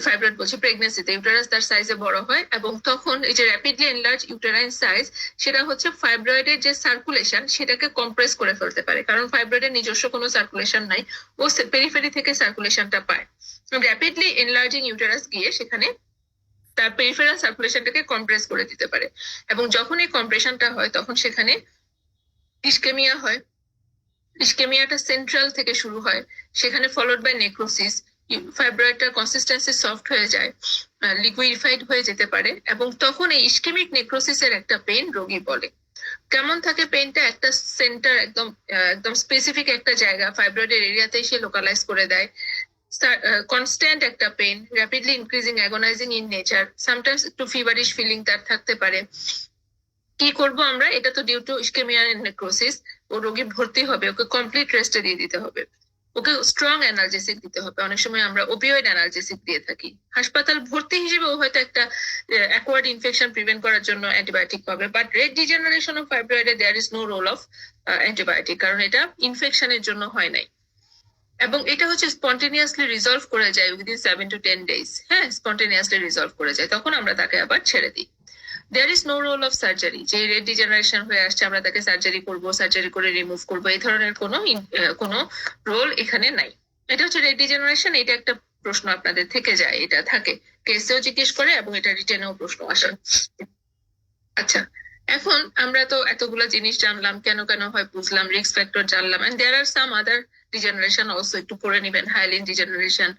ফাইব্রয়েড বলছি, প্রেগনেন্সিতে ইউটেরাস তার সাইজে বড় হয়, এবং তখন এই যে র্যাপিডলি এনলার্জ ইউটেরাইন সাইজ, সেটা হচ্ছে ফাইব্রয়েডের যে সার্কুলেশন সেটাকে কম্প্রেস করে ফেলতে পারে, কারণ ফাইব্রয়েডের নিজস্ব কোনো সার্কুলেশন নাই, ও পেরিফেরি থেকে সার্কুলেশনটা পায়। র্যাপিডলি এনলার্জিং ইউটেরাস গিয়ে সেখানে তার পেরিফেরাল সার্কুলেশনটাকে কম্প্রেস করে দিতে পারে, এবং যখন এই কম্প্রেশনটা হয় তখন সেখানে ইস্কেমিয়া হয়। ইস্কেমিয়াটা সেন্ট্রাল থেকে শুরু হয়, সেখানে ফলোড বাই নেক্রোসিস। ফাইব্রয়েডটার কনসিস্টেন্সি সফট হয়ে যায়, লিকুইফাইড হয়ে যেতে পারে, এবং তখন এই ইস্কেমিক নেক্রোসিসের একটা পেন রোগী বলে। কেমন থাকে পেনটা? একটা সেন্টার, একদম একদম স্পেসিফিক একটা জায়গা ফাইব্রয়েডের এরিয়াতে সে লোকালাইজ করে দেয়। কনস্ট্যান্ট একটা pain, rapidly increasing, agonising in nature, sometimes একটু ফিভারিশ ফিলিং তার থাকতে পারে। কি করব আমরা? এটা তো ডিউ টু ইস্কেমিয়া নেক্রোসিস, ও রোগী ভর্তি হবে, ওকে কমপ্লিট রেস্টে দিয়ে দিতে হবে, ওকে স্ট্রং অ্যানালজেসিক দিতে হবে। অনেক সময় আমরা ওপিওয়েড অ্যানালজেসিক দিয়ে থাকি। হাসপাতাল ভর্তি হিসেবে ও হয়তো একটা অ্যাকোয়ার্ড ইনফেকশন প্রিভেন্ট করার জন্য অ্যান্টিবায়োটিক পাবে, বাট রেড ডিজেনারেশন অফ ফাইব্রয়েডে there is no role of antibiotic, কারণ এটা ইনফেকশনের জন্য হয় নাই। এবং এটা হচ্ছে স্পন্টেনিয়াসলি রিজলভ করে যায় উইদিন 7 to 10 days। হ্যাঁ, স্পন্টেনিয়াসলি রিজলভ করে যায়, তখন আমরা তাকে আবার ছেড়ে দিই। There is no role of surgery, যে রেড ডিজেনারেশন হয়ে আসছে আমরা তাকে সার্জারি করব, সার্জারি করে রিমুভ করবো, এই ধরনের কোনো রোল এখানে নাই। এটা হচ্ছে রেড ডিজেনারেশন। এটা একটা প্রশ্ন আপনাদের থেকে যায়, এটা থাকে, কেসেও জিজ্ঞেস করে এবং এটা রিটেনেও প্রশ্ন আসে। আচ্ছা, এখন আমরা তো এতগুলো জিনিস জানলাম, কেন কেন হয় বুঝলাম, রিস্ক ফ্যাক্টর জানলাম, and there are some other degeneration also, একটু পড়ে নিবেন। হাইলিন ডিজেনারেশন,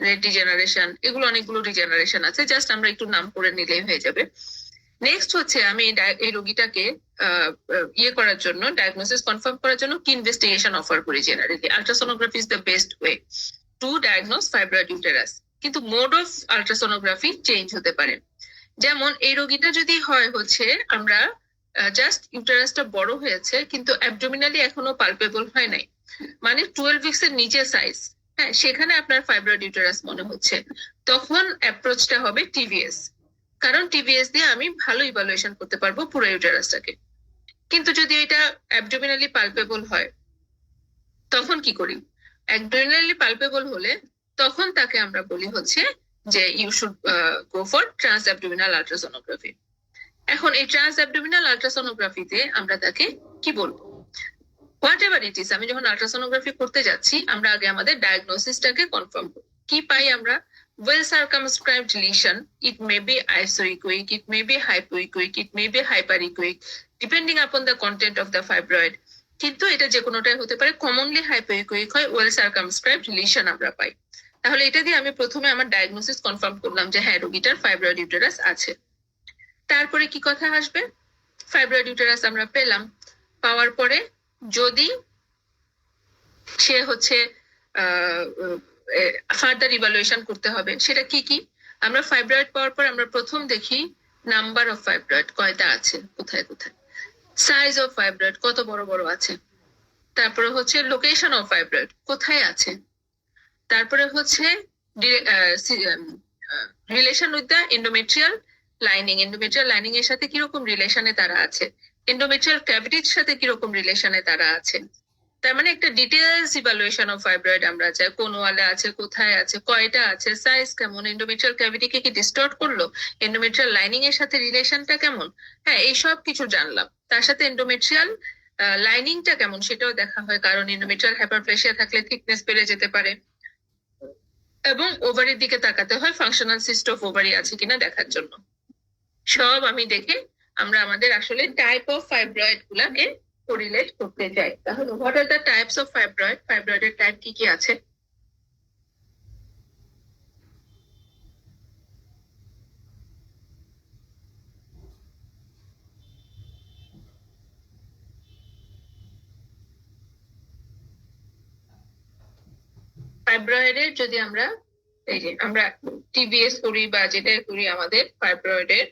রেড ডিজেনারেশন, এগুলো অনেকগুলো ডিজেনারেশন আছে, জাস্ট আমরা একটু নাম করে নিলেই হয়ে যাবে। নেক্সট হচ্ছে আমি এই রোগীটাকে ইয়ে করার জন্য, ডায়াগনোসিস কনফার্ম করার জন্য কি ইনভেস্টিগেশন অফার করি generally. Ultrasonography is the best way to diagnose fibroid uterus, কিন্তু মোড অফ আলট্রাসোনোগ্রাফি চেঞ্জ হতে পারে। যেমন এই রোগীটা যদি হয় হচ্ছে আমরা জাস্ট ইউটেরাসটা বড় হয়েছে কিন্তু অ্যাবডোমিনালি এখনো পালপেবল হয় নাই, মানে 12 উইকস এর নিচে সাইজ, হ্যাঁ সেখানে আপনার ফাইব্রয়েড ইউটেরাস মনে হচ্ছে, তখন অ্যাপ্রোচটা হবে টিভিএস। কারণ টিভিএস দিয়ে আমি ভালো ইভালুয়েশন করতে পারবো পুরো ইউটেরাসটাকে। কিন্তু যদি এটা অ্যাবডোমিনালি পালপেবল হয় তখন কি করি? অ্যাবডোমিনালি পালপেবল হলে তখন তাকে আমরা বলি হচ্ছে যে you should go for trans abdominal ultrasonography. এখন এই ট্রান্স অ্যাবডোমিনাল আলট্রাসোনোগ্রাফিতে আমরা তাকে কি বলবো? হোয়াট এভার ইট ইজ, আমি যখন আলট্রাসোনোগ্রাফি করতে যাচ্ছি আমরা আগে আমাদের ডায়াগনোসিসটাকে কনফার্ম করি। কি পাই আমরা? well circumscribed lesion, it may be isoechoic, it may be hypoechoic, it may be hyperechoic depending upon the content of the fibroid, কিন্তু এটা যে কোনোটাই হতে পারে। কমনলি হাইপোইকোইক হয়, ওয়েল সার্কামস্ক্রাইবড লিশন আমরা পাই। তাহলে এটা দিয়ে আমি প্রথমে আমার ডায়াগনোসিস কনফার্ম করলাম যে হ্যাঁ রোগীটার ফাইব্রয়েড ইউটেরাস আছে। তারপরে কি কথা আসবে? ফাইব্রয়েড ইউটেরাস আমরা পেলাম, পাওয়ার পরে যদি সে হচ্ছে ফার্দার ইভালুয়েশন করতে হবে, সেটা কি কি? আমরা ফাইব্রয়েড পাওয়ার পর আমরা প্রথম দেখি নাম্বার অফ ফাইব্রয়েড কয়টা আছে, কোথায় কোথায়, সাইজ অফ ফাইব্রয়েড কত বড় বড় আছে, তারপরে হচ্ছে লোকেশন অফ ফাইব্রয়েড কোথায় আছে, তারপরে হচ্ছে relation with the endometrial lining, endometrial lining এর সাথে কিরকম রিলেশনে তারা আছে, এন্ডোমেট্রিয়াল ক্যাভিটির সাথে কিরকম রিলেশনে তারা আছে। তার মানে একটা ডিটেলস ইভালুয়েশন অফ ফাইব্রয়েড আমরা চাই, কোন ওয়ালে আছে, কোথায় আছে, কয়টা আছে, সাইজ কেমন, এন্ডোমেট্রিয়াল ক্যাভিটিকে কি ডিস্টর্ট করলো, এন্ডোমেট্রিয়াল লাইনিং এর সাথে রিলেশনটা কেমন, হ্যাঁ এইসব কিছু জানলাম। তার সাথে এন্ডোমেট্রিয়াল লাইনিংটা কেমন সেটাও দেখা হয়, কারণ এন্ডোমেট্রিয়াল হাইপারপ্লেসিয়া থাকলে থিকনেস বেড়ে যেতে পারে। এবং ওভারির দিকে তাকাতে হয়, ফাংশনাল সিস্ট অফ ওভারি আছে কিনা দেখার জন্য। সব আমি দেখে আমরা আমাদের আসলে টাইপ অফ ফাইব্রয়েড গুলাকে কোরিলেট করতে চাই। তাহলে what are the types of fibroid, ফাইব্রয়েডের টাইপ কি কি আছে? ফাইব্রয়েডের যদি আমরা এই যে আমরা টিবিএস করি বা যেটা করি, আমাদের ফাইব্রয়েডের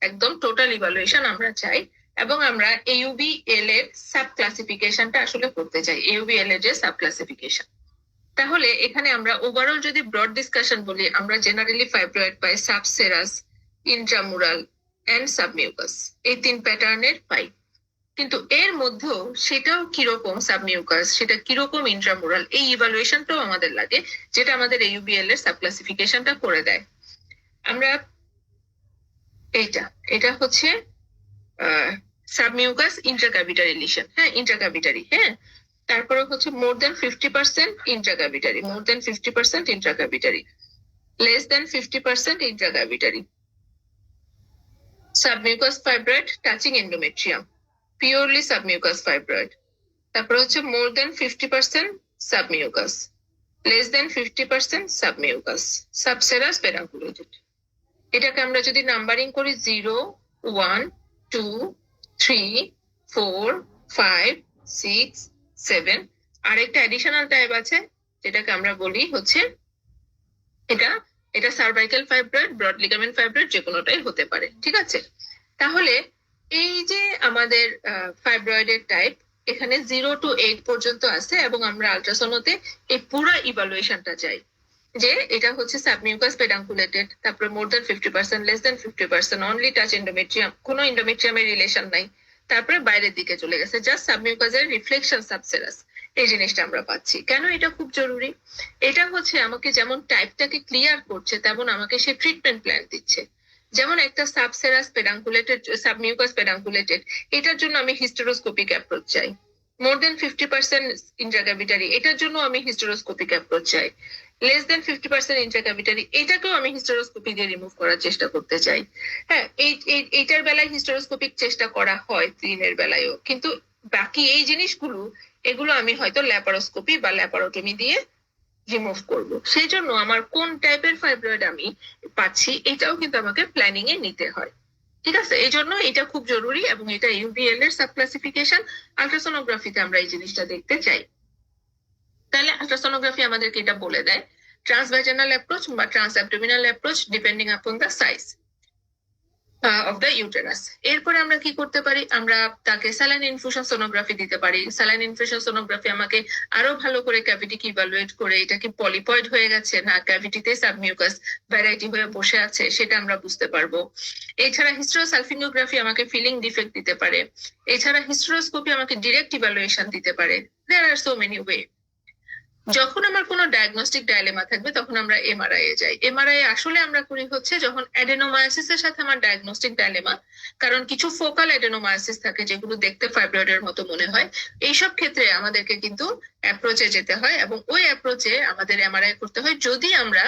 একদম টোটাল ইভালুয়েশন আমরা চাই, এবং আমরা AUBL এর সাব ক্লাসিফিকেশনটা আসলে করতে চাই, AUBL এর যে সাব ক্লাসিফিকেশন। তাহলে এখানে আমরা ওভারঅল যদি ব্রড ডিসকাশন বলি, আমরা জেনারেলি ফাইব্রয়েড পাই সাবসেরাস, ইন্ট্রামুরাল এন্ড সাবমিউকাস, এই 3 প্যাটার্নের পাই। কিন্তু এর মধ্যেও সেটাও কিরকম সাবমিউকাস, সেটা কিরকম ইন্ট্রামুরাল, এই ইভালুয়েশনটাও আমাদের লাগে, যেটা আমাদের AUBL এর সাব ক্লাসিফিকেশনটা করে দেয়। আমরা এটা হচ্ছে সাবমিউকাস ইন্ট্রাক্যাভিটারি লিশন, হ্যাঁ ইন্ট্রাক্যাভিটারি, হ্যাঁ। তারপরে হচ্ছে more than 50% intracavitary, more than 50% intracavitary, less than 50% intracavitary. Submucous fibroid touching endometrium, purely submucous fibroid. তারপর হচ্ছে more than 50% submucous, less than 50% submucous, subserous pedunculated. এটাকে আমরা যদি নাম্বারিং করি 0, 1, 2, 3, 4, 5, 6, 7, আর একটা অ্যাডিশনাল টাইপ আছে যেটাকে আমরা বলি হচ্ছে এটা cervical fibroid, broad ligament fibroid, যে কোনোটাই হতে পারে, ঠিক আছে। তাহলে এই যে আমাদের ফাইব্রয়েডের টাইপ এখানে 0 to 8 পর্যন্ত আছে, এবং আমরা আল্ট্রাসোনোতে এই পুরো ইভালুয়েশনটা চাই যে এটা হচ্ছে সাবমিউকাস পেডাঙ্কুলেটেড, তারপরে মোর than 50%, less than 50%, only touch endometrium, কোনো এন্ডোমেট্রিয়ামের রিলেশন নাই, তারপরে বাইরের দিকে চলে গেছে, জাস্ট সাবমিউকাসের রিফ্লেকশন সাবসেরাস, এই জিনিসটা আমরা পাচ্ছি। কেন এটা খুব জরুরি? এটা হচ্ছে আমাকে যেমন টাইপটাকে ক্লিয়ার করছে, তেমন আমাকে সে ট্রিটমেন্ট প্ল্যান দিচ্ছে। যেমন একটা সাবসেরাস পেডাঙ্কুলেটেড, সাবমিউকাস পেডাঙ্কুলেটেড, এটার জন্য আমি হিস্টেরোস্কোপিক অ্যাপ্রোচ চাই। মোর দেন 50% ইন্ট্রাক্যাভিটারি, এটার জন্য আমি হিস্টেরোস্কোপিক অ্যাপ্রোচ চাই। লেস দেন 50% ইন্ট্রাক্যাভিটারি, এটাকেও আমি হিস্টেরোস্কোপি দিয়ে রিমুভ করার চেষ্টা করতে চাই। হ্যাঁ, এইটার বেলায় হিস্টেরোস্কোপিক চেষ্টা করা হয়, 3 এর বেলায়ও, কিন্তু বাকি এই জিনিসগুলো এগুলো আমি হয়তো ল্যাপারোস্কোপি বা ল্যাপারোটমি দিয়ে রিমুভ করব। সেই জন্য আমার কোন টাইপের ফাইব্রয়েড আমি পাচ্ছি এটাও কিন্তু আমাকে প্ল্যানিং এ নিতে হয়। ঠিক আছে, এই জন্য এটা খুব জরুরি এবং এটা ইউবিএল এর সাব ক্লাসিফিকেশন। আলট্রাসোনোগ্রাফিতে আমরা এই জিনিসটা দেখতে চাই। তাহলে আলট্রাসোনোগ্রাফি আমাদেরকে এটা বলে দেয় ট্রান্সভাজানাল অ্যাপ্রোচ বা trans abdominal approach depending upon the size of the uterus. এরপরে আমরা কি করতে পারি, আমরা তাকে স্যালাইন ইনফিউশন সোনোগ্রাফি দিতে পারি। স্যালাইন ইনফিউশন সোনোগ্রাফি আমাকে আরো ভালো করে ক্যাভিটিকে ইভালুয়েট করে এটা কি পলিপয়েড হয়ে গেছে না ক্যাভিটিতে সাবমিউকাস ভ্যারাইটি হয়ে বসে আছে সেটা আমরা বুঝতে পারবো। এছাড়া হিস্টেরোসালফিনোগ্রাফি আমাকে ফিলিং ডিফেক্ট দিতে পারে। এছাড়া হিস্টেরোস্কোপি আমাকে ডিরেক্ট ইভালুয়েশন দিতে পারে। দেয়ার আর সো মেনি ওয়ে। যখন আমার কোনো ডায়াগনস্টিক ডাইলেমা থাকবে তখন আমরা এমআরআই এ যাই। এমআরআই আসলে আমরা করি হচ্ছে যখন অ্যাডেনোমায়োসিসের সাথে আমার ডায়াগনস্টিক ডাইলেমা, কারণ কিছু ফোকাল অ্যাডেনোমায়োসিস থাকে যেগুলো দেখতে ফাইব্রয়েডের মতো মনে হয়। এইসব ক্ষেত্রে আমাদেরকে কিন্তু অ্যাপ্রোচে যেতে হয় এবং ওই অ্যাপ্রোচে আমাদের এমআরআই করতে হয় যদি আমরা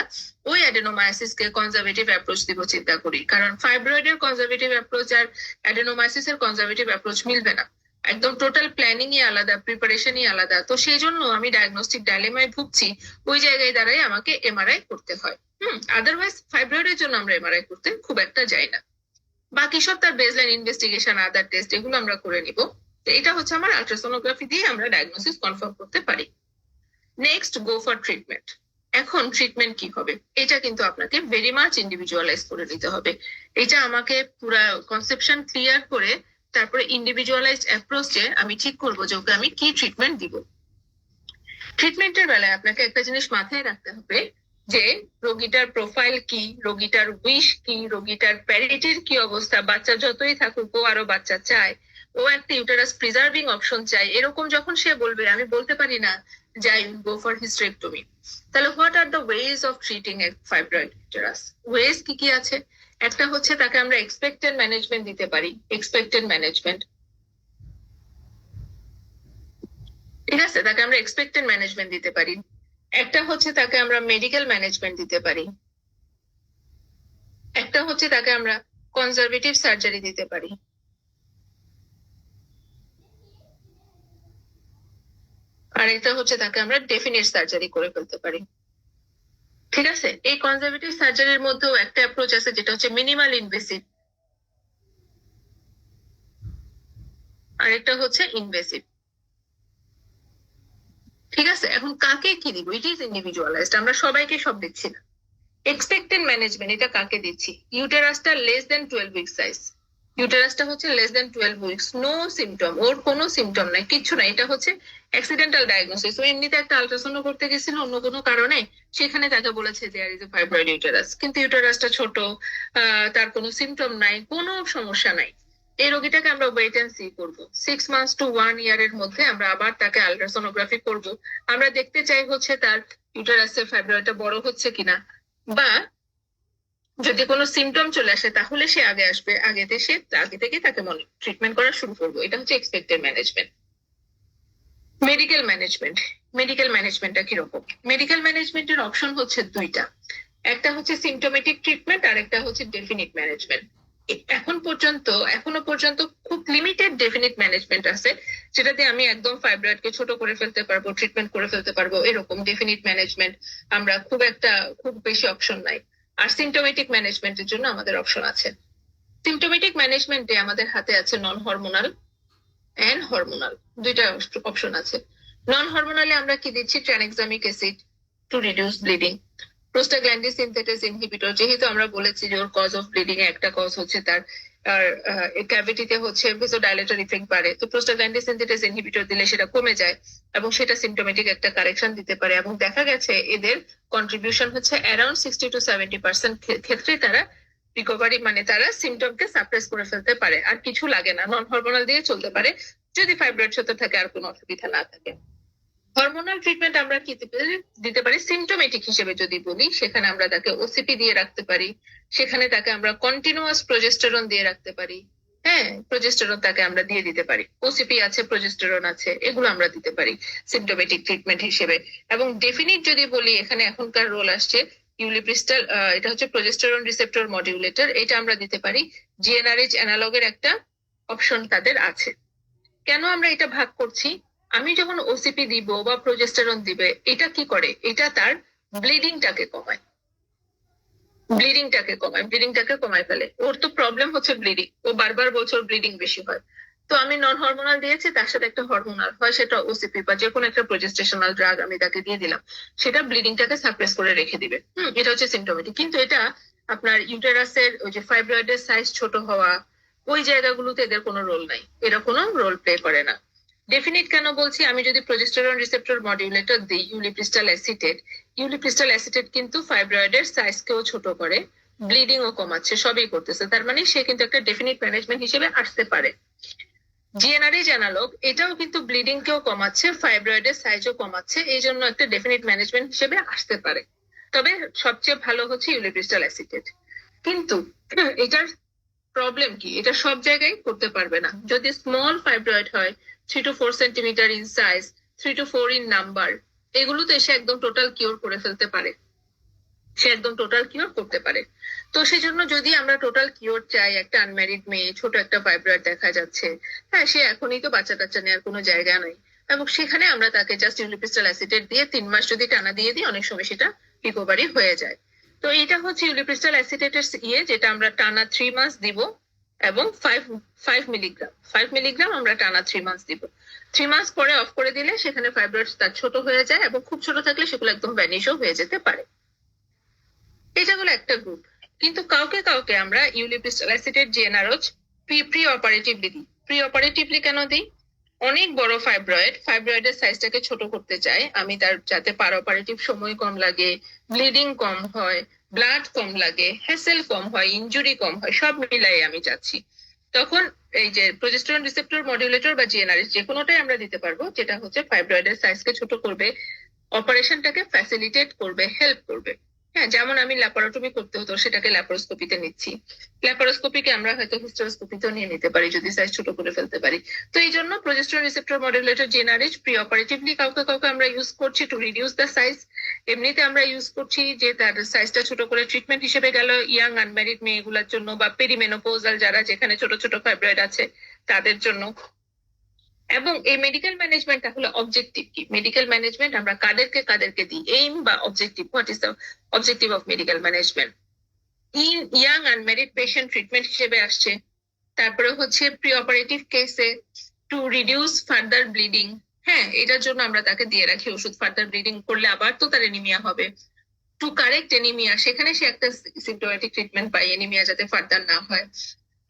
ওই অ্যাডেনোমায়োসিসকে কনজারভেটিভ অ্যাপ্রোচ দিব চিন্তা করি। কারণ ফাইব্রয়েডের কনজারভেটিভ অ্যাপ্রোচ আর অ্যাডেনোমায়োসিসের কনজারভেটিভ অ্যাপ্রোচ মিলবে না, একদম টোটাল প্ল্যানিংই আলাদা, প্রিপারেশনই আলাদা। তো সেই জন্য আমি ডায়াগনস্টিক ডাইলেমায় ভুগছি, ওই জায়গায় দাঁড়াই আমাকে এমআরআই করতে হয়। আদারওয়াইজ ফাইব্রয়েডের জন্য আমরা এমআরআই করতে খুব একটা যাই না। বাকি সব তার বেসলাইন ইনভেস্টিগেশন, আদার টেস্ট এগুলো আমরা করে নিব। তো এটা হচ্ছে আমার আল্ট্রাসোনোগ্রাফি দিয়ে আমরা ডায়াগনোসিস কনফার্ম করতে পারি। Next, go for treatment. এখন ট্রিটমেন্ট কি হবে এটা কিন্তু আপনাকে ভেরি মাচ ইন্ডিভিজুয়ালাইজ করে নিতে হবে। এটা আমাকে পুরা কনসেপশন ক্লিয়ার করে তারপরে ইন্ডিভিজুয়ালাইজড অ্যাপ্রোচে আমি ঠিক করবো যে ওকে আমি কি ট্রিটমেন্ট দিব। ট্রিটমেন্টের বেলায় আপনাকে একটা জিনিস মাথায় রাখতে হবে যে রোগীটার প্রোফাইল কি, রোগীটার উইশ কি, রোগীটার প্যারিটির কি অবস্থা। বাচ্চা যতই থাকুক ও আরো বাচ্চা চায়, ও একটা ইউটেরাস প্রিজার্ভিং অপশন চাই, এরকম যখন সে বলবে আমি বলতে পারি না যে I will go for hysterectomy. তাহলে what are the ways of treating a fibroid uterus? Ways কি কি আছে? একটা হচ্ছে তাকে আমরা এক্সপেক্টেড ম্যানেজমেন্ট দিতে পারি। এক্সপেক্টেড ম্যানেজমেন্ট, ঠিক আছে, তাকে আমরা এক্সপেক্টেড ম্যানেজমেন্ট দিতে পারি। একটা হচ্ছে তাকে আমরা মেডিকেল ম্যানেজমেন্ট দিতে পারি। একটা হচ্ছে তাকে আমরা কনজারভেটিভ সার্জারি দিতে পারি। আর এটা হচ্ছে তাকে আমরা ডেফিনিট সার্জারি করে ফেলতে পারি। ঠিক আছে, এই কনজারভেটিভ সার্জারির মধ্যেও একটা অ্যাপ্রোচ আছে যেটা হচ্ছে মিনিমাল ইনভেসিভ, আর একটা হচ্ছে ইনভেসিভ। ঠিক আছে, এখন কাকে কি দিব ইট ইজ ইন্ডিভিজুয়ালাইজড, আমরা সবাইকে সব দিচ্ছি না। এক্সপেক্টেড ম্যানেজমেন্ট এটা কাকে দিচ্ছি? ইউটেরাসটা লেস দেন 12 উইক সাইজ, ইউটেরাসটা হচ্ছে less than 12 weeks, no symptom, ওর কোনো সিমটম নাই, কিচ্ছু নাই, এটা হচ্ছে অ্যাক্সিডেন্টাল ডায়াগনোসিস। ও এমনিতে একটা আল্ট্রাসাউন্ড করতে গেছিল অন্য কোনো কারণে, সেখানে তাকে বলেছে there is a fibroid uterus, কিন্তু ইউটেরাসটা ছোট, তার কোনো সিমটম নাই, কোনো সমস্যা নাই। এই রোগীটাকে আমরা ওয়েট এন্ড সি করবো। 6 মান্থস টু 1 ইয়ার এর মধ্যে আমরা আবার তাকে আল্ট্রাসোনোগ্রাফি করব। আমরা দেখতে চাই হচ্ছে তার ইউটেরাসের ফাইব্রয়েডটা বড় হচ্ছে কিনা, বা যদি কোনো সিমটম চলে আসে তাহলে সে আগে আসবে, আগে থেকে তাকে ট্রিটমেন্ট করা শুরু করবো। এটা হচ্ছে expected management. Medical management, medical ম্যানেজমেন্টটা কিরকম? মেডিকেল ম্যানেজমেন্টের অপশন হচ্ছে দুইটা, একটা হচ্ছে সিমটোমেটিক ট্রিটমেন্ট আর একটা হচ্ছে ডেফিনিট ম্যানেজমেন্ট। এখনো পর্যন্ত খুব লিমিটেড ডেফিনিট ম্যানেজমেন্ট আছে যেটাতে আমি একদম ফাইব্রয়েডকে ছোট করে ফেলতে পারবো, ট্রিটমেন্ট করে ফেলতে পারবো, এরকম ডেফিনিট ম্যানেজমেন্ট আমরা খুব বেশি অপশন নাই। আর সিমটোমেটিক ম্যানেজমেন্টের জন্য আমাদের অপশন আছে। সিমটোমেটিক ম্যানেজমেন্টে আমাদের হাতে আছে নন হরমোনাল এন্ড হরমোনাল, দুইটা অপশন আছে। নন হরমোনালে আমরা কি দিচ্ছি? Tranexamic acid to reduce bleeding, prostaglandin synthetase inhibitor, যেহেতু আমরা বলেছি যে ওর কজ অফ ব্লিডিং এ একটা কজ হচ্ছে তার ক্যাভিটিতে হচ্ছে ভেসোডাইলেটর ইফেক্ট বাড়ে, তো প্রোস্টাগ্ল্যান্ডিন সিনথেটেজ ইনহিবিটর দিলে সেটা কমে যায় এবং সেটা সিমটোমেটিক একটা কারেকশন দিতে পারে। এবং দেখা গেছে এদের কন্ট্রিবিউশন হচ্ছে অ্যারাউন্ড 60 to 70% ক্ষেত্রে তারা রিকভারি, মানে তারা সিমটমকে সাপ্রেস করে ফেলতে পারে, আর কিছু লাগে না, নন হরমোনাল দিয়ে চলতে পারে যদি ফাইব্রয়েড ছোট থাকে আর কোনো অসুবিধা না থাকে। হরমোনাল ট্রিটমেন্ট আমরা কি দিতে পারি? সিমটোমেটিক হিসেবে যদি বলি, সেখানে আমরা তাকে ওসিপি দিয়ে রাখতে পারি, সেখানে তাকে আমরা কন্টিনিউয়াস প্রজেস্টেরন দিয়ে রাখতে পারি। হ্যাঁ, প্রজেস্টেরন তাকে আমরা দিয়ে দিতে পারি, ওসিপি আছে, প্রজেস্টেরন আছে, এগুলো আমরা দিতে পারি সিমটোমেটিক ট্রিটমেন্ট হিসেবে। এবং ডেফিনিট যদি বলি, এখানে এখনকার রোল আসছে ইউলিপ্রিস্টাল, এটা হচ্ছে প্রজেস্টেরন রিসেপ্টর মডিউলেটর, এটা আমরা দিতে পারি। জিএনআরএইচ অ্যানালগের একটা অপশন তাদের আছে। কেন আমরা এটা ভাগ করছি? আমি যখন ওসিপি দিব বা প্রজেস্টেরন দিবে, এটা কি করে? এটা তার ব্লিডিংটাকে কমায়। ব্লিডিংটাকে কমায় ফেলে। ওর তো প্রবলেম হচ্ছে ব্লিডিং, ও বারবার বলছে ওর ব্লিডিং বেশি হয়। তো আমি নন হরমোনাল দিয়েছি, তার সাথে একটা হরমোনাল হয়, সেটা ওসিপি বা যে কোনো একটা প্রোজেস্টেশনাল ড্রাগ আমি তাকে দিয়ে দিলাম, সেটা ব্লিডিংটাকে সাপ্রেস করে রেখে দিবে। এটা হচ্ছে সিমটোমেটিক। কিন্তু এটা আপনার ইউটেরাসের ওই যে ফাইব্রয়েডের সাইজ ছোট হওয়া, ওই জায়গাগুলোতে এদের কোনো রোল নাই, এরা কোনো রোল প্লে করে না। ডেফিনিট কেন বলছি, আমি যদি প্রোজেস্টেরন রিসেপ্টর মডিউলেটর দিই ইউলিপ্রিস্টাল অ্যাসিটেট, ইউলিপ্রিস্টাল অ্যাসিটেট কিন্তু ফাইব্রয়েডের সাইজকেও ছোট করে, ব্লিডিং ও কমাচ্ছে, সবই করতেছে। তার মানে সে কিন্তু একটা ডেফিনিট ম্যানেজমেন্ট হিসেবে আসতে পারে। জিএনআরএইচ অ্যানালগ এটাও কিন্তু ব্লিডিং কেও কমাচ্ছে, ফাইব্রয়েডের সাইজও কমাচ্ছে, এই জন্য একটা ডেফিনিট ম্যানেজমেন্ট হিসেবে আসতে পারে। তবে সবচেয়ে ভালো হচ্ছে ইউলিপ্রিস্টাল অ্যাসিটেট। কিন্তু এটার প্রবলেম কি, এটা সব জায়গায় করতে পারবে না। যদি স্মল ফাইব্রয়েড হয়, 3 to 4 centimetre in size, 3 to 4 in number, এগুলোতে সে একদম টোটাল কিওর করে ফেলতে পারে, সে একদম টোটাল কিওর করতে পারে। তো সেই জন্য যদি আমরা টোটাল কিওর চাই, একটা আনম্যারিড মেয়ে ছোট একটা ফাইব্রয়েড দেখা যাচ্ছে, হ্যাঁ সে এখনই তো বাচ্চা টাচ্চা নেওয়ার কোনো জায়গা নাই, এবং সেখানে আমরা তাকে জাস্ট ইউলিপ্রিস্টাল অ্যাসিটেট দিয়ে 3 মাস যদি টানা দিয়ে দিই, অনেক সময় সেটা রিকভারি হয়ে যায়। তো এটা হচ্ছে ইউলিপ্রিস্টাল অ্যাসিটেটের যেটা আমরা টানা 3 মাস দিব, এবং 5 মিলিগ্রাম আমরা টানা 3 মাস দিব। 3 মাস পরে অফ করে দিলে সেখানে ফাইব্রয়েড তার ছোট হয়ে যায়, এবং খুব ছোট থাকলে সেগুলো একদম ভ্যানিশও হয়ে যেতে পারে। এটা হলো একটা গ্রুপ। কিন্তু কাউকে কাউকে আমরা ইউলিপ্রিস্টাল অ্যাসিটেট জিএনআরএইচ প্রি অপারেটিভলি দিই। প্রি অপারেটিভলি কেন দিই? অনেক বড় ফাইব্রয়েডের সাইজটাকে ছোট করতে চাই আমি, তার যাতে পার অপারেটিভ সময় কম লাগে, ব্লিডিং কম হয়, ব্লাড কম লাগে, হ্যাসেল কম হয়, ইনজুরি কম হয়, সব মিলাই আমি চাচ্ছি। তখন এই যে প্রোজেস্টেরন রিসেপ্টর মডিউলেটর বা জিএনআরএইচ যে কোনোটাই আমরা দিতে পারবো, যেটা হচ্ছে ফাইব্রয়েডের সাইজকে ছোট করবে, অপারেশনটাকে ফ্যাসিলিটেট করবে, হেল্প করবে। হ্যাঁ, যেমন আমি ল্যাপারোটমি করতে হতো, সেটাকে ল্যাপারোস্কোপিতে নিচ্ছি। ল্যাপারোস্কোপিকে আমরা হয়তো হিস্টেরোস্কোপিতেও নিয়ে নিতে পারি যদি সাইজ ছোট করে ফেলতে পারি। তো এই জন্য progesterone receptor modulator GnRH pre operatively কাউকে কাউকে আমরা ইউজ করছি টু রিডিউস দ্য সাইজ। এমনিতে আমরা ইউজ করছি যে তার সাইজটা ছোট করে ট্রিটমেন্ট হিসেবে গেল ইয়াং আনম্যারিড মেয়েগুলোর জন্য, বা পেরিমেনোপোজাল যারা, যেখানে ছোট ছোট ফাইব্রয়েড আছে তাদের জন্য। এবং এই মেডিকেল ম্যানেজমেন্টটা হলো অবজেক্টিভ কি, মেডিকেল ম্যানেজমেন্ট আমরা কাদেরকে দিই, এইম বা objective, what is the objective of medical management. In young unmarried patient treatment হিসেবে আসছে। তারপরে হচ্ছে প্রি অপারেটিভ কেসে টু রিডিউস ফার্দার ব্লিডিং, হ্যাঁ এটার জন্য আমরা তাকে দিয়ে রাখি ওষুধ, ফার্দার ব্লিডিং করলে আবার তো তার এনিমিয়া হবে। টু কারেক্ট এনিমিয়া, সেখানে সে একটা সিম্পটোমেটিক ট্রিটমেন্ট পায়, এনিমিয়া যাতে ফার্দার না হয়।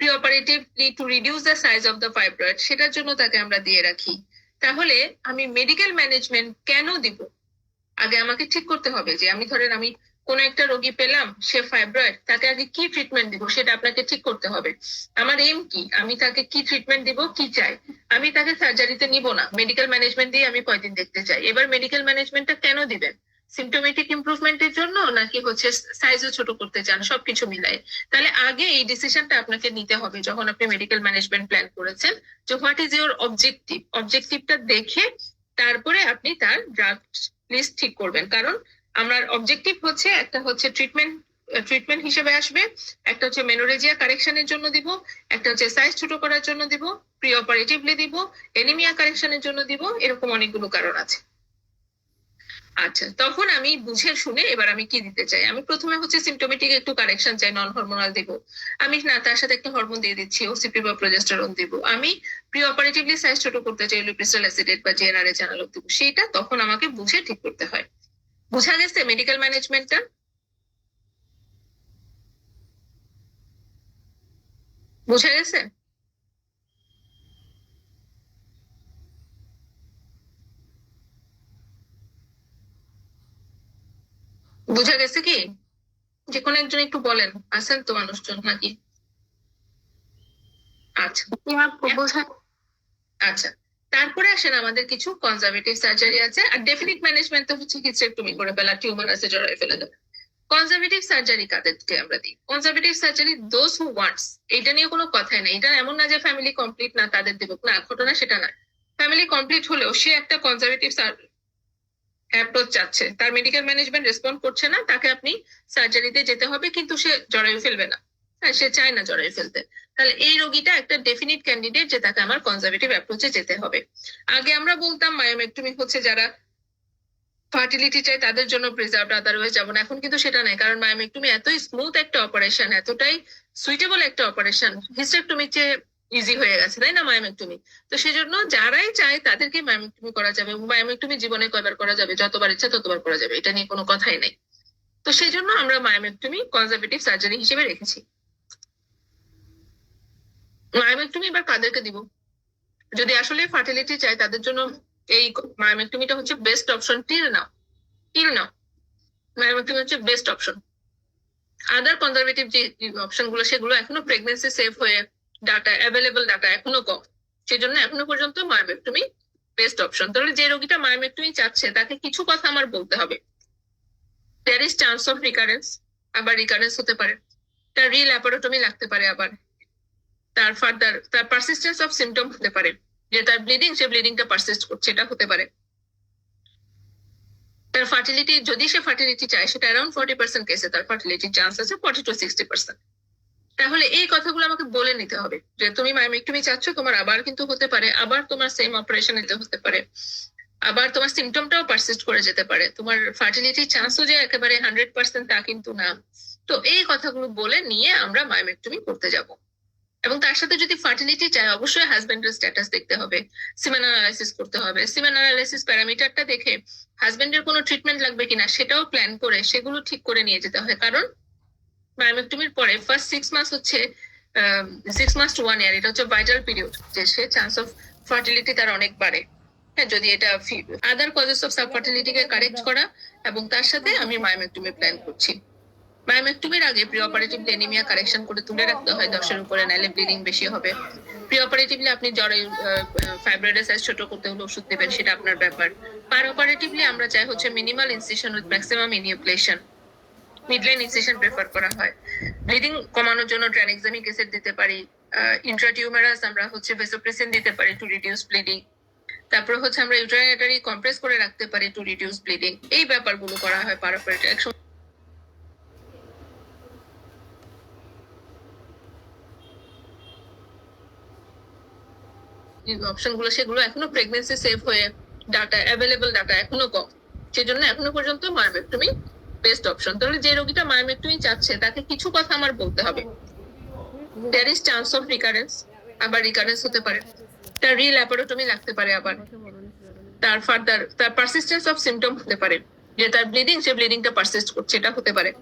Preoperatively to reduce the size of the fibroid, সেটার জন্য তাকে আমরা দিয়ে রাখি। তাহলে আমি মেডিকেল ম্যানেজমেন্ট কেন দিব? আগে আমাকে ঠিক করতে হবে যে আমি ধরেন আমি কোন একটা রোগী পেলাম, সে ফাইব্রয়েড, তাকে আগে কি ট্রিটমেন্ট দিব সেটা আপনাকে ঠিক করতে হবে। আমার এম কি, আমি তাকে কি ট্রিটমেন্ট দিব, কি চাই। আমি তাকে সার্জারিতে নিব না, মেডিকেল ম্যানেজমেন্ট দিয়ে আমি কয়দিন দেখতে চাই। এবার মেডিকেল ম্যানেজমেন্টটা কেন দিবেন? সিমটোমেটিক ইমপ্রুভমেন্টের জন্য, নাকি হচ্ছে সাইজও ছোট করতে চান, সবকিছু মিলাই। তাহলে আগে এই ডিসিশনটা আপনাকে নিতে হবে যখন আপনি মেডিকেল ম্যানেজমেন্ট প্ল্যান করেছেন, যে হোয়াট ইজ ইউর অবজেক্টিভ। অবজেক্টিভটা দেখে তারপরে আপনি তার ড্রাগ লিস্ট ঠিক করবেন। কারণ আমার অবজেক্টিভ হচ্ছে, একটা হচ্ছে ট্রিটমেন্ট হিসেবে আসবে, একটা হচ্ছে মেনোরেজিয়া কারেকশনের জন্য দিব, একটা হচ্ছে সাইজ ছোট করার জন্য দিব, প্রি অপারেটিভলি দিব, এনিমিয়া কারেকশনের জন্য দিব, এরকম অনেকগুলো কারণ আছে। আচ্ছা, তখন আমি বুঝে শুনে এবার আমি কি দিতে চাই। আমি প্রথমে হচ্ছে সিমটোমেটিক একটু কারেকশন চাই, নন হরমোনাল দিব। আমি না তার সাথে একটা হরমোন দিয়ে দিচ্ছি, ওসিপি বা প্রোজেস্টেরন দিব। আমি প্রি অপারেটিভলি সাইজ ছোট করতে চাই, লিউপ্রিস্টাল অ্যাসিডেট বা জিএনআরএইচ অ্যানালগ দিব। সেটা তখন আমাকে বুঝে ঠিক করতে হয়। বুঝা গেছে মেডিকেল ম্যানেজমেন্টটা? বুঝা গেছে? বুঝা গেছে কি? যে কোনো একজন একটু বলেন, আছেন তো মানুষজন নাকি? আচ্ছা, আচ্ছা। তারপরে আসেন আমাদের কিছু কনজারভেটিভ সার্জারি আছে। আর ডেফিনিট ম্যানেজমেন্ট তো হচ্ছে হিস্টেরেক্টমি করে ফেলা, টিউমার আছে জড়াই ফেলে দেবে। কনজারভেটিভ সার্জারি কাদেরকে আমরা দিই? Conservative surgery those who wants, এটা নিয়ে কোনো কথাই নাই। এটা এমন না যে ফ্যামিলি কমপ্লিট না তাদের দেব, না, ঘটনা সেটা না। ফ্যামিলি কমপ্লিট হলেও সে একটা কনজারভেটিভ অ্যাপ্রোচ চাচ্ছে, তার মেডিকেল ম্যানেজমেন্ট রেসপন্ড করছে না, তাকে আপনি সার্জারিতে যেতে হবে, কিন্তু সে জরায়ু ফেলবে না, হ্যাঁ সে চায় না জরায়ু ফেলতে। তাহলে এই রোগীটা একটা ডেফিনিট ক্যান্ডিডেট যে তাকে আমার কনজারভেটিভ অ্যাপ্রোচে যেতে হবে। আগে আমরা বলতাম মায়োমেক্টমি হচ্ছে যারা ফার্টিলিটি চাই তাদের জন্য প্রিজার্ভ, আদারওয়াইজ যাবো না। এখন কিন্তু সেটা নাই, কারণ মায়োমেক্টমি এতই স্মুথ একটা অপারেশন, এতটাই সুইটেবল একটা অপারেশন, হিস্টেরেক্টমির চেয়ে ইজি হয়ে গেছে, তাই না মায়োমেক্টমি? তো সেজন্য যারাই চায় তাদেরকে মায়োমেক্টমি করা যাবে। মায়োমেক্টমি জীবনে কয়বার করা যাবে? যতবার ইচ্ছা ততবার করা যাবে, এটা নিয়ে কোনো কথাই নেই। তো সেই জন্য আমরা মায়োমেক্টমি কনজারভেটিভ সার্জারি হিসেবে রেখেছি। মায়োমেক্টমি এবার কাদেরকে দিব? যদি আসলে ফার্টিলিটি চাই তাদের জন্য এই মায়োমেক্টমিটা হচ্ছে best option. Till now myomectomy হচ্ছে বেস্ট অপশন। আদার কনজারভেটিভ যে অপশন গুলো, সেগুলো এখনো প্রেগনেন্সি সেফ হয়ে ডাটা অ্যাভেলেবল ডাটা এখনো কম, সেজন্য এখনো পর্যন্ত মায়োমেক্টমি বেস্ট অপশন। তাহলে যে রোগীটা মায়োমেক্টমি চাচ্ছে তাকে কিছু কথা আমার বলতে হবে। There is chance of recurrence, আবার রিকারেন্স হতে পারে, তার রিল অ্যাপারোটমি লাগতে পারে, আবার তার ফার্দার তার পারসিস্টেন্স অফ সিমটম হতে পারে, যে তার সে ব্লিডিংটা পারসিস্ট করছে, এটা হতে পারে। তার ফার্টিলিটি, যদি সে ফার্টিলিটি চায়, সেটা অ্যারাউন্ড 40% কেসে তার ফার্টিলিটির চান্স আছে 40 to 60%। তাহলে এই কথাগুলো আমাকে বলে নিতে হবে যে তুমি মায়োমেক্টমি চাচ্ছ, তোমার আবার কিন্তু হতে পারে, আবার তোমার সেম অপারেশন নিতে হতে পারে, আবার তোমার সিমটমটাও পারসিস্ট করে যেতে পারে, তোমার ফার্টিলিটির চান্সও যে একেবারে 100% তা কিন্তু না। তো এই কথাগুলো বলে নিয়ে আমরা মায়োমেক্টমি করতে যাব। এবং তার সাথে যদি ফার্টিলিটি চাই, অবশ্যই হাজবেন্ডের স্ট্যাটাস দেখতে হবে, সিমেন অ্যানালাইসিস করতে হবে। সিমেন অ্যানালাইসিস প্যারামিটারটা দেখে হাজবেন্ডের কোনো ট্রিটমেন্ট লাগবে কিনা সেটাও প্ল্যান করে সেগুলো ঠিক করে নিয়ে যেতে হয়। কারণ মায়োমেক্টমির পরে ফার্স্ট 6 মাস হচ্ছে 6 মাস to 1 year, এটা হচ্ছে ভাইটাল পিরিয়ড, যে সে চান্স অফ ফার্টিলিটি তার অনেক বাড়ে। হ্যাঁ, যদি এটা আদার কজেস অফ সাবফার্টিলিটিকে কারেক্ট করা, এবং তার সাথে আমি মায়োমেক্টমি প্ল্যান করছি। মায়োমেক্টমির আগে প্রি অপারেটিভ এনিমিয়া কারেকশন করে তুলে রাখতে হয় 10-এর উপরে, নাইলে ব্লিডিং বেশি হবে। প্রি অপারেটিভলি আপনি জ্বরে ফাইব্রয়েডের সাইজ ছোট করতে হলে ওষুধ দেবেন, সেটা আপনার ব্যাপার। পার অপারেটিভলি আমরা চাই হচ্ছে মিনিমাল ইনসিশন উইথ ম্যাক্সিমাম ইনিউপ্লেশন, মিডলাইন ইনসিশন প্রেফার করা হয়। ব্লিডিং কমানোর জন্য ট্রানএক্সামিক অ্যাসিড দিতে পারি, ইন্ট্রাটিউমারাস আমরা হচ্ছে ভেসোপ্রেসিন দিতে পারি টু রিডিউস ব্লিডিং। তারপর হচ্ছে আমরা ইউটেরাইনারি কম্প্রেস করে রাখতে পারি টু রিডিউস ব্লিডিং। এই ব্যাপারগুলো করা হয় পার অপারেটিভ। অপশনগুলো সেগুলো এখনো প্রেগনেন্সি সেফ হয়ে ডাটা অ্যাভেলেবল ডাটা এখনো কম, সেজন্য এখনো পর্যন্ত মায়োমেক্টমি বেস্ট অপশন। তাহলে যে রোগীটা মায়োমেক্টমি চাচ্ছে তাকে কিছু কথা আমার বলতে হবে। There is chance of recurrence, আবার রিকারেন্স হতে পারে, তার রিল অ্যাপারোটমি লাগতে পারে, আবার তার ফার্দার তার পারসিস্টেন্স অফ সিমটম হতে পারে, যে তার সে ব্লিডিংটা পারসিস্ট করছে, এটা হতে পারে।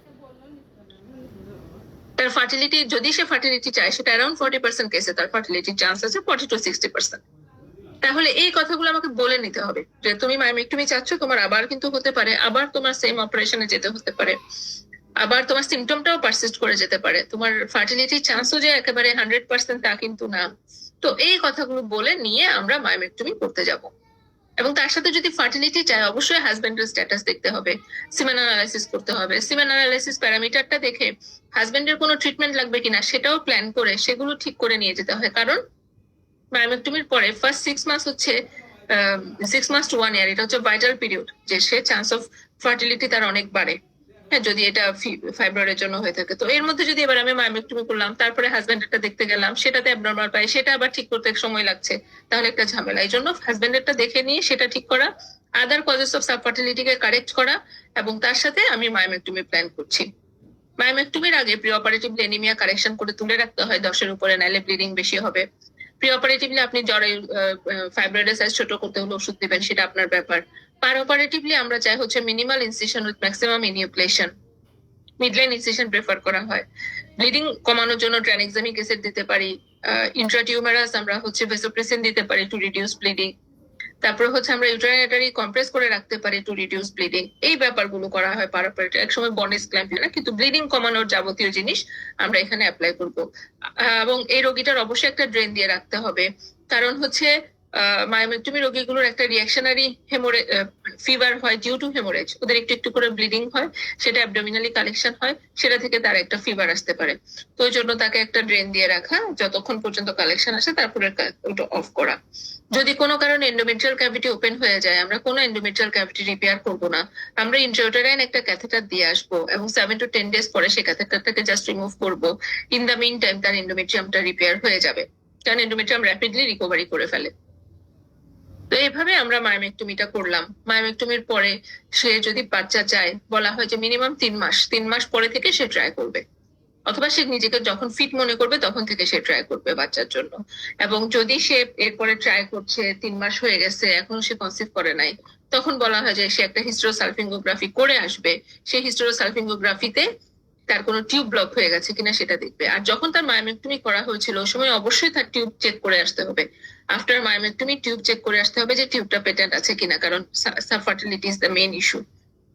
তার ফার্টিলিটি, যদি সে ফার্টিলিটি চায়, সেটা অ্যারাউন্ড 40% কেসে তার ফার্টিলিটির চান্স আছে 40 to 60%। তাহলে এই কথাগুলো আমাকে বলে নিতে হবে যে তুমি মায়োমেক্টমি চাচ্ছ, তোমার আবার কিন্তু হতে পারে, আবার তোমার সেম অপারেশনে যেতে হতে পারে, আবার তোমার সিমটমটাও পারসিস্ট করে যেতে পারে, তোমার ফার্টিলিটির চান্সও যে একেবারে 100% তা কিন্তু না। তো এই কথাগুলো বলে নিয়ে আমরা মায়োমেক্টমি করতে যাব। এবং তার সাথে যদি ফার্টিলিটি চাই, অবশ্যই হাজবেন্ডের স্ট্যাটাস দেখতে হবে, সিমেন অ্যানালাইসিস করতে হবে। সিমেন অ্যানালাইসিস প্যারামিটারটা দেখে হাজবেন্ডের কোনো ট্রিটমেন্ট লাগবে কিনা সেটাও প্ল্যান করে সেগুলো ঠিক করে নিয়ে যেতে হয়। কারণ মায়োমেক্টমির পরে ফার্স্ট 6 মাস হচ্ছে 6 মাস to 1 year, এটা হচ্ছে ভাইটাল পিরিয়ড, যে সে চান্স অফ ফার্টিলিটি তার অনেক বাড়ে। হ্যাঁ, যদি এটা ফাইব্রয়েডের জন্য হয়ে থাকে। তো এর মধ্যে যদি এবার আমি মায়োমেক্টমি করলাম, তারপরে হাজবেন্ডেরটা দেখতে গেলাম, সেটাতে অ্যাবনর্মাল পাই, সেটা আবার ঠিক করতে সময় লাগছে, তাহলে একটা ঝামেলা। এই জন্য হাজবেন্ডেরটা দেখে নিয়ে সেটা ঠিক করা, আদার কজেস অফ সাবফার্টিলিটিকে কারেক্ট করা, এবং তার সাথে আমি মায়োমেক্টমি প্ল্যান করছি। মায়োমেক্টমির আগে প্রি অপারেটিভ এনিমিয়া কারেকশন করে তুলে রাখতে হয় 10-এর উপরে, নাইলে ব্লিডিং বেশি হবে। প্রি অপারেটিভলি আপনি জ্বরে ফাইব্রয়েডের সাইজ ছোট করতে হলে ওষুধ দেবেন, সেটা আপনার ব্যাপার। পার অপারেটিভলি আমরা চাই হচ্ছে মিনিমাল ইনসিশন উইথ ম্যাক্সিমাম ইনিউপ্লেশন, মিডলাইন ইনসিশন প্রেফার করা হয়। ব্লিডিং কমানোর জন্য ট্রানএক্সামিক অ্যাসিড দিতে পারি, ইন্ট্রাটিউমারাস আমরা হচ্ছে ভেসোপ্রেসিন দিতে পারি টু রিডিউস ব্লিডিং। তারপরে হচ্ছে আমরা ইউটেরাইনারি কম্প্রেস করে রাখতে পারি টু রিডিউস ব্লিডিং। এই ব্যাপারগুলো করা হয় পার অপারেটিভ। একসময় বন্ডেজ ক্ল্যাম্প না, কিন্তু ব্লিডিং কমানোর যাবতীয় জিনিস আমরা এখানে অ্যাপ্লাই করব। এবং এই রোগীটার অবশ্যই একটা ড্রেন দিয়ে রাখতে হবে, কারণ হচ্ছে মায়োমেক্টমি রোগীগুলোর একটা রিঅ্যাকশনারি ফিভার হয় ডিউ টু হেমোরেজ। ওদের একটু একটু করে ব্লিডিং হয়, সেটা অ্যাবডোমিনালি কালেকশন হয়, সেটা থেকে তার একটা ফিভার আসতে পারে। তো ওই জন্য তাকে একটা ড্রেন দিয়ে রাখা, যতক্ষণ পর্যন্ত কালেকশন আসে, তারপরে ওটা অফ করা। যদি কোনো কারণে এন্ডোমেট্রিয়াল ক্যাভিটি ওপেন হয়ে যায়, আমরা কোনো এন্ডোমেট্রিয়াল ক্যাভিটি রিপেয়ার করব না, আমরা ইন্ট্রাউটেরাইন একটা ক্যাথেটার দিয়ে আসবো, এবং 7 to 10 days পরে সেই ক্যাথেটারটাকে জাস্ট রিমুভ করব। ইন দ্য মিন টাইম তার এন্ডোমেট্রিয়ামটা রিপেয়ার হয়ে যাবে, কারণ এন্ডোমেট্রিয়াম র্যাপিডলি রিকভারি করে ফেলে। তো এইভাবে আমরা মায়োমেক্টমিটা করলাম। মায়োমেক্টমির পরে সে যদি বাচ্চা চায়, বলা হয় যে মিনিমাম 3 মাস, 3 মাস পরে থেকে সে ট্রাই করবে, অথবা সে নিজেকে যখন ফিট মনে করবে তখন থেকে সে ট্রাই করবে বাচ্চার জন্য। এবং যদি সে এরপরে ট্রাই করছে, 3 মাস হয়ে গেছে, এখনো সে কনসিভ করে নাই, তখন বলা হয় যে সে একটা হিস্টেরোসালফিঙ্গোগ্রাফি করে আসবে। সেই হিস্টেরোসালফিঙ্গোগ্রাফিতে তার কোনো টিউব ব্লক হয়ে গেছে কিনা সেটা দেখবে। আর যখন তার মায়োমেক্টমি করা হয়েছিল ওই সময় অবশ্যই তার টিউব চেক করে আসতে হবে। আফটার মায়োমেক্টমি টিউব চেক করে আসতে হবে যে টিউবটা পেটেন্ট আছে কিনা, কারণ subfertility is the main issue.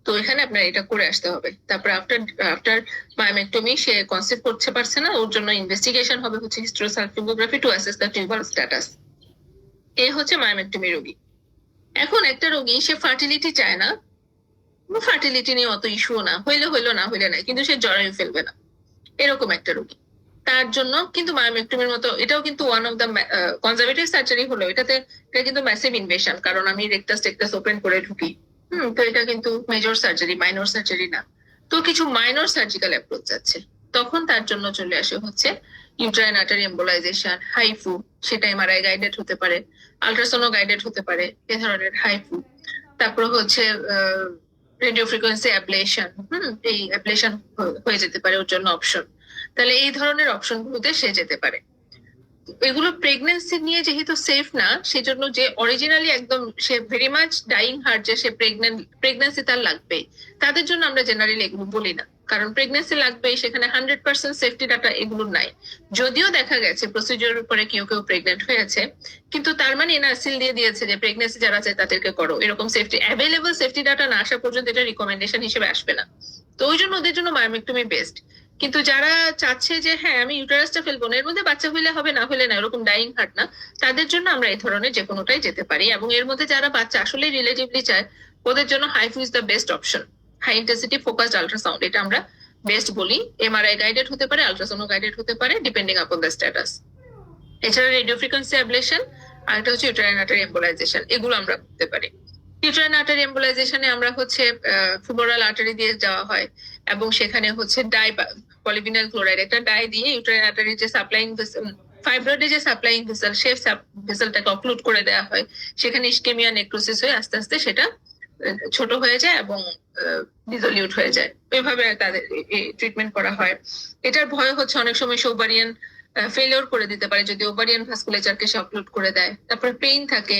তো এখানে আপনার এটা করে আসতে হবে। তারপর আফটার আফটার মায়োমেক্টমি সে কনসিভ করতে পারছে না, ওর জন্য ইনভেস্টিগেশন হবে হচ্ছে hysterosalpingography to assess the tubal status. এ হচ্ছে মায়োমেক্টমি রোগী। এখন একটা রোগী সে ফার্টিলিটি চায় না, ফার্টিলিটি নিয়ে অত ইস্যু না, হইলে হইলো না হইলে নাই, কিন্তু সে জরায়ু ফেলবে না, এরকম একটা রোগী। তার জন্য কিন্তু মায়োমেক্টমির মতো এটাও কিন্তু one of the conservative surgery হলো, এটা কিন্তু ম্যাসিভ ইনভেশন, কারণ আমি রেকটাস টেকটাস ওপেন করে ঢুকি। তো এটা কিন্তু মেজর সার্জারি, মাইনর সার্জারি না। তো কিছু মাইনর সার্জিক্যাল অ্যাপ্রোচ আছে, তখন তার জন্য চলে আসে হচ্ছে ইউট্রাইন আর্টারি এম্বোলাইজেশন, হাইফু। সেটা এমআরআই গাইডেড হতে পারে, আল্ট্রাসোনো গাইডেড হতে পারে, এ ধরনের হাইফু। তারপর হচ্ছে রেডিও ফ্রিকোয়েন্সি অ্যাবলেশন, এই অ্যাবলেশন হয়ে যেতে পারে ওর জন্য অপশন। তাহলে এই ধরনের অপশন গুলোতে সে যেতে পারে। এগুলো প্রেগনেন্সি নিয়ে যেহেতু সেফ না, সেজন্য যে অরিজিনালি একদম সে ভেরি মাচ ডাইং হার্ট, যে সে প্রেগনেন্সি তার লাগবে, তাদের জন্য আমরা জেনারেলি এগুলো বলি না, কারণ প্রেগনেন্সি লাগবে সেখানে 100% সেফটি ডাটা এগুলো নাই। যদিও দেখা গেছে প্রসিডিওর উপরে কেউ কেউ প্রেগনেন্ট হয়েছে, কিন্তু তার মানে এনা সিল দিয়ে দিয়েছে যে প্রেগনেন্সি যারা চায় তাদেরকে করো, এরকম সেফটি অ্যাভেলেবল সেফটি ডাটা না আসা পর্যন্ত এটা রিকমেন্ডেশন হিসেবে আসবে না। তো ওই জন্য ওদের জন্য মায়োমেক্টমি বেস্ট। কিন্তু যারা চাচ্ছে যে হ্যাঁ আমি ইউটারাসটা ফেলবো না, এর মধ্যে বাচ্চা হইলে হবে না হলে না, এরকম ডাইং হার্ট না, তাদের জন্য আমরা এই ধরনের যে কোনোটাই যেতে পারি। এবং এর মধ্যে যারা বাচ্চা আসলে রিলেটিভলি চায়, ওদের জন্য HIFU is the best option. High intensity focused ultrasound, এটা আমরা বেস্ট বলি। এমআরআই গাইডেড হতে পারে, আল্ট্রাসাউন্ড গাইডেড হতে পারে, ডিপেন্ডিং আপন দ্য স্ট্যাটাস। এছাড়া রেডিও ফ্রিকোয়েন্সি অ্যাবলেশন, আর একটা হচ্ছে ইউটারাইন আর্টারি এম্বোলাইজেশন, এগুলো আমরা করতে পারি। ইউটারাইন আর্টারি এম্বোলাইজেশনে আমরা হচ্ছে ফিমোরাল আর্টারি দিয়ে যাওয়া হয়, এবং সেখানে হচ্ছে পলিভিনাল ক্লোরাইড একটা ডাই দিয়ে ইউটারাইন আর্টারির যে সাপ্লাইং ফাইব্রয়েডের যে সাপ্লাইং ভেসেল, সেই ভেসেলটাকে অক্লুড করে দেওয়া হয়। সেখানে ইস্কেমিয়া নেক্রোসিস হয়ে আস্তে আস্তে সেটা ছোট হয়ে যায় এবং ডিজলিউট হয়ে যায়। ওইভাবে তাদের ট্রিটমেন্ট করা হয়। এটার ভয় হচ্ছে অনেক সময় ওভারিয়ান ফেলিওর করে দিতে পারে যদি ওভারিয়ান ভাস্কুলেচারকে সে অক্লুড করে দেয়। তারপর পেইন থাকে,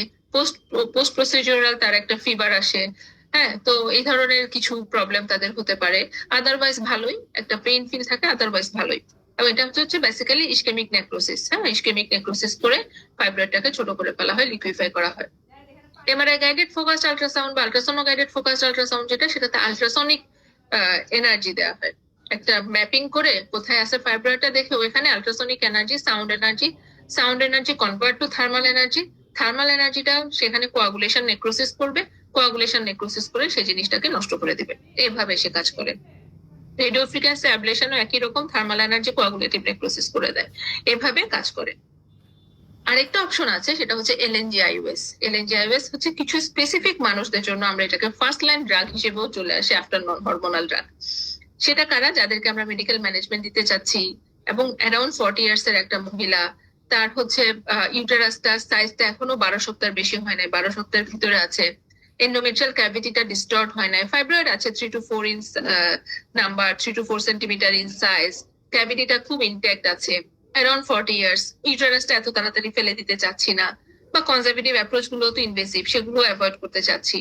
পোস্ট প্রসিডিউরাল তার একটা ফিভার আসে। হ্যাঁ, তো এই ধরনের কিছু প্রবলেম তাদের হতে পারে। আদারওয়াইজ ভালোই, একটা পেইন ফিল থাকে, আদারওয়াইজ ভালোই। এবং এটা হচ্ছে বেসিক্যালি ইস্কেমিক নেক্রোসিস। হ্যাঁ, ইস্কেমিক নেক্রোসিস করে ফাইব্রয়েডটাকে ছোট করে ফেলা হয়, লিকুইফাই করা হয়। এমআরআই গাইডেড ফোকাসড আল্ট্রাসাউন্ড বা আল্ট্রাসোনো গাইডেড ফোকাসড আল্ট্রাসাউন্ড যেটা, সেটাতে আল্ট্রাসনিক এনার্জি দেওয়া হয়। একটা ম্যাপিং করে কোথায় আছে ফাইব্রয়েডটা দেখে ওইখানে ultrasonic energy, sound energy convert to thermal energy, thermal এনার্জিটা সেখানে কোয়াগুলেশন নেক্রোসিস করবে, কোয়াগুলেশন নেক্রোসিস করে সেই জিনিসটাকে নষ্ট করে দিবে। এইভাবে সে কাজ করে। রেডিও ফ্রিকোয়েন্সি অ্যাবলেশনও একই রকম, থার্মাল এনার্জি কোয়াগুলেটিভ নেক্রোসিস করে দেয়, এভাবে কাজ করে। আরেকটা অপশন আছে, সেটা হচ্ছে এলএনজিআইওএস। এলএনজিআইওএস হচ্ছে কিছু স্পেসিফিক মানুষদের জন্য, আমরা এটাকে ফার্স্ট লাইন ড্রাগ হিসেবেও চলে আসে আফটার নন হরমোনাল ড্রাগ। সেটা কারা? যাদেরকে আমরা মেডিকেল ম্যানেজমেন্ট দিতে চাচ্ছি এবং অ্যারাউন্ড 40 ইয়ার্স এর একটা মহিলা, তার হচ্ছে ইউটেরাসটা সাইজটা এখনো 12 সপ্তাহের বেশি হয় নাই, 12 সপ্তাহের ভিতরে আছে, এন্ডোমেট্রিয়াল ক্যাভিটিটা ডিস্টর্ট হয় নাই, ফাইব্রয়েড আছে 3 to 4 inch number, 3 to 4 centimetre in size, ক্যাভিটিটা খুব ইনট্যাক্ট আছে, অ্যারাউন্ড 40 ইয়ার্স, ইউটেরাসটা এত তাড়াতাড়ি ফেলে দিতে চাচ্ছি না, বা কনজারভেটিভ অ্যাপ্রোচ গুলো তো ইনভেসিভ, সেগুলো অ্যাভয়েড করতে চাচ্ছি,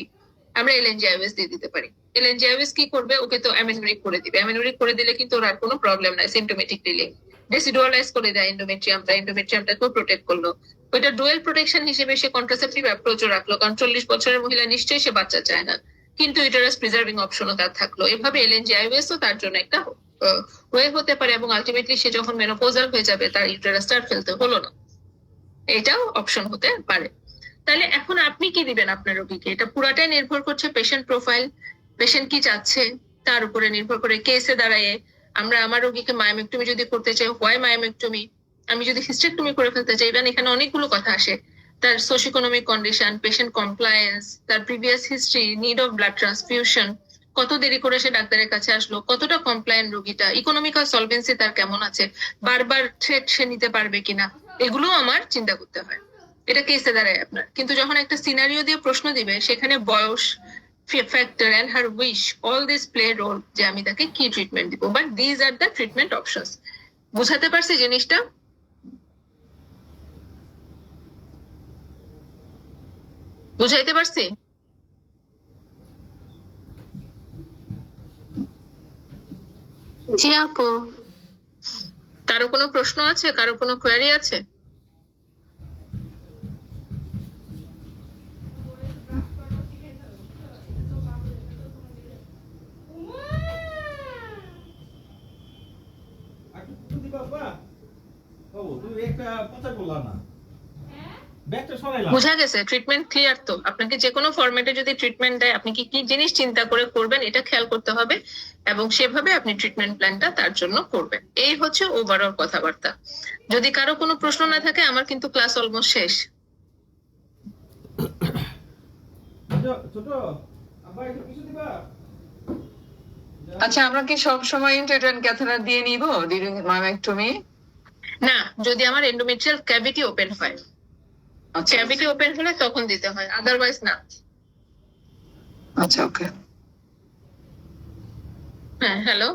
আমরা এলএনজিআইওএস দিয়ে দিতে পারি। এলএনজিআইওএস কি করবে? ওকে তো অ্যামিনোরিক করে দিবে। অ্যামিনোরিক করে দিলে কিন্তু ওর আর কোনো প্রবলেম নাই সিমটোমেটিক রিলিফ। ডেসিডুয়ালাইজ করে দেয় এন্ডোমেট্রিয়ামটাকেও প্রোটেক্ট করলো। ওইটা ডুয়েল প্রোটেকশন হিসেবে সে কন্ট্রাসেপটিভ অ্যাপ্রোচও রাখলো, কারণ 40 বছরের মহিলা নিশ্চয়ই সে বাচ্চা চায় না, কিন্তু ইউটেরাস প্রিজার্ভিং অপশনও তার থাকলো। এভাবে এলএনজিআইওএস ও তার জন্য একটা ওয়ে হতে পারে, এবং আলটিমেটলি সে যখন মেনোপোজাল হয়ে যাবে তার ইউটেরাসটা আর ফেলতে হলো না, এটাও অপশন হতে পারে। তাহলে এখন আপনি কি দিবেন আপনার রোগীকে? এটা পুরাটাই নির্ভর করছে পেশেন্ট প্রোফাইল, পেশেন্ট কি চাচ্ছে তার উপরে নির্ভর করে। কেসে দাঁড়ায় আমরা আমার রোগীকে মায়োমেক্টমি যদি করতে চাই, হোয়াই মায়োমেক্টমি, আমি যদি হিস্টেক্টমি করে ফেলতে চাই, ইভেন এখানে অনেকগুলো কথা আসে। তার socio economic condition, patient compliance, তার previous history, need of blood transfusion, কত দেরি করে সে ডাক্তারের কাছে আসলো, কতটা কমপ্লায়েন্ট রোগীটা, ইকোনমিক্যাল সলভেন্সি তার কেমন আছে, বারবার থ্রেট সে নিতে পারবে কিনা, এগুলো আমার চিন্তা করতে হয়। এটা কেসে দাঁড়ায় আপনার। কিন্তু যখন একটা সিনারিও দিয়ে প্রশ্ন দিবে, সেখানে বয়স, factor and her wish, all this play role, যে আমি তাকে কি ট্রিটমেন্ট দিব, but these are the treatment options. বুঝাতে পারছি জিনিসটা? বুঝাইতে পারছি? জি আপু। কারো কোনো প্রশ্ন আছে? কারো কোনো কোয়ারি আছে? বুঝা গেছে? ট্রিটমেন্ট ক্লিয়ার তো? আপনাকে যে কোনো ফরম্যাটে যদি ট্রিটমেন্ট দেয়, আপনি কি কি জিনিস চিন্তা করে করবেন এটা খেয়াল করতে হবে, এবং সেভাবে আপনি ট্রিটমেন্ট প্ল্যানটা তার জন্য করবেন। এই হচ্ছে ওভারঅল কথাবার্তা। যদি কারো কোনো প্রশ্ন না থাকে, আমার কিন্তু ক্লাস অলমোস্ট শেষ। আচ্ছা, আমরা কি সব সময় ইন্টারভেন ক্যাথেটার দিয়ে নিব ডিউরিং মায়োমেক্টমি? না, যদি আমার এন্ডোমেট্রিয়াল ক্যাভিটি ওপেন হয়, ক্যাভিটি ওপেন হলে তখন দিতে হয়, আদারওয়াইজ না। আচ্ছা, ওকে। হ্যাঁ, হ্যালো।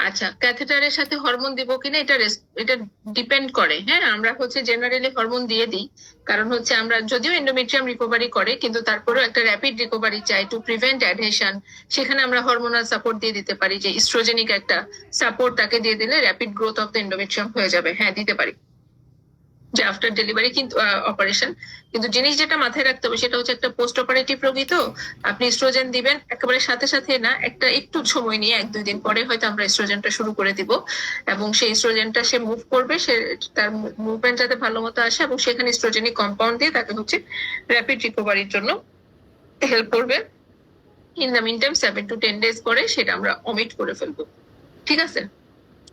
আচ্ছা, ক্যাথেটারের সাথে হরমোন দিব কিনা এটা এটা ডিপেন্ড করে। হ্যাঁ, আমরা হচ্ছে জেনারেলি হরমোন দিয়ে দিই, কারণ হচ্ছে আমরা যদিও এন্ডোমেট্রিয়াম রিকভারি করে, কিন্তু তারপরেও একটা র্যাপিড রিকভারি চাই টু প্রিভেন্ট অ্যাডহেশন। সেখানে আমরা হরমোনাল সাপোর্ট দিয়ে দিতে পারি, যে ইস্ট্রোজেনিক একটা সাপোর্ট তাকে দিয়ে দিলে rapid growth of the endometrium হয়ে যাবে। হ্যাঁ, দিতে পারি, যে আফটার ডেলিভারি কিন্তু অপারেশন। কিন্তু জিনিস যেটা মাথায় রাখতে হবে সেটা হচ্ছে একটা পোস্ট অপারেটিভ রোগী, তো আপনি ইস্ট্রোজেন দিবেন একেবারে সাথে সাথে না, একটা একটু সময় নিয়ে 1-2 দিন পরে হয়তো আমরা ইস্ট্রোজেনটা শুরু করে দিব, এবং সেই ইস্ট্রোজেনটা সে মুভ করবে, সে তার মুভমেন্ট যাতে ভালো মতো আসে, এবং সেখানে ইস্ট্রোজেনিক কম্পাউন্ড দিয়ে তাকে হচ্ছে র্যাপিড রিকভারির জন্য হেল্প করবে। In the meantime 7 to 10 days পরে সেটা আমরা অমিট করে ফেলবো। ঠিক আছে?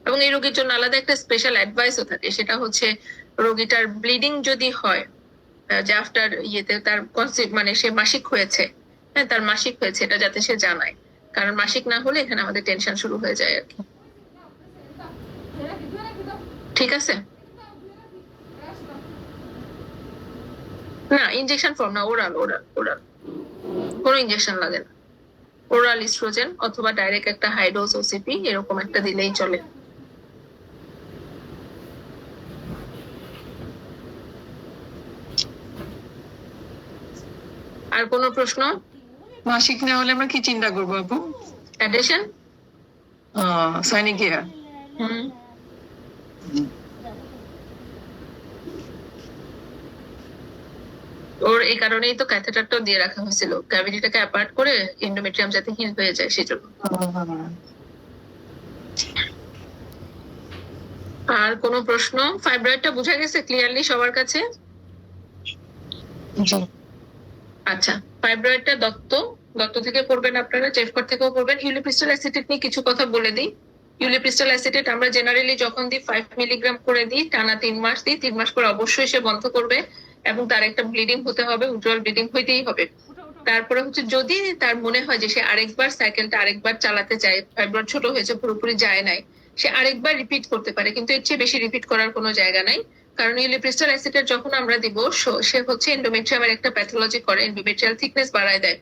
এবং এই রোগীর জন্য আলাদা একটা স্পেশাল অ্যাডভাইসও থাকে, সেটা হচ্ছে রোগীটার ব্লিডিং যদি হয়, যে আফটার ইয়েতে তার মানে সে মাসিক হয়েছে, হ্যাঁ তার মাসিক হয়েছে, এটা যাতে সে জানায়, কারণ মাসিক না হলে এখানে আমাদের টেনশন শুরু হয়ে যায় আর কি। ঠিক আছে? না, ইনজেকশন ফর্ম না, ওরাল ওরাল ওরাল, কোনো ইনজেকশন লাগে না। ওরাল ইস্ট্রোজেন অথবা ডাইরেক্ট একটা হাই ডোজ ওসিপি এরকম একটা দিলেই চলে। আর কোনো প্রশ্ন? মাসিক না হলে আমরা কি চিন্তা করবো আপু? অ্যাডেশন, সাইনিকিয়া। ওর এই কারণেই তো ক্যাথেটারটা দিয়ে রাখা হয়েছিল, ক্যাভিটিটাকে অ্যাপার্ট করে এন্ডোমেট্রিয়াম যাতে হিল হয়ে যায় সেজন্য। আর কোনো প্রশ্ন? ফাইব্রয়েডটা বোঝা গেছে ক্লিয়ারলি সবার কাছে? আচ্ছা, ফাইব্রয়েডটা দত্ত থেকে করবেন আপনারা, চেফকট থেকেও করবেন। ইউলিপ্রিস্টাল অ্যাসিটেট নিয়ে কিছু কথা বলে দিই। ইউলিপ্রিস্টাল অ্যাসিটেট আমরা জেনারেলি যখন দিই 5 মিলিগ্রাম করে দিই, টানা 3 মাস দিই। 3 মাস পর অবশ্যই সে বন্ধ করবে, এবং তার একটা ব্লিডিং হতে হবে, উজ্জ্বল ব্লিডিং হইতেই হবে। তারপরে হচ্ছে যদি তার মনে হয় যে সে আরেকবার সাইকেলটা আরেকবার চালাতে চায়, ফাইব্রয়েড ছোট হয়েছে, পুরোপুরি যায় নাই, সে আরেকবার রিপিট করতে পারে, কিন্তু এর চেয়ে বেশি রিপিট করার কোনো জায়গা নাই। কারণ ইউলিপ্রিস্টাল অ্যাসিটেট যখন আমরা দিব সে হচ্ছে এন্ডোমেট্রিয়ামের একটা প্যাথোলজি করে, এন্ডোমেট্রিয়াল থিকনেস বাড়ায় দেয়।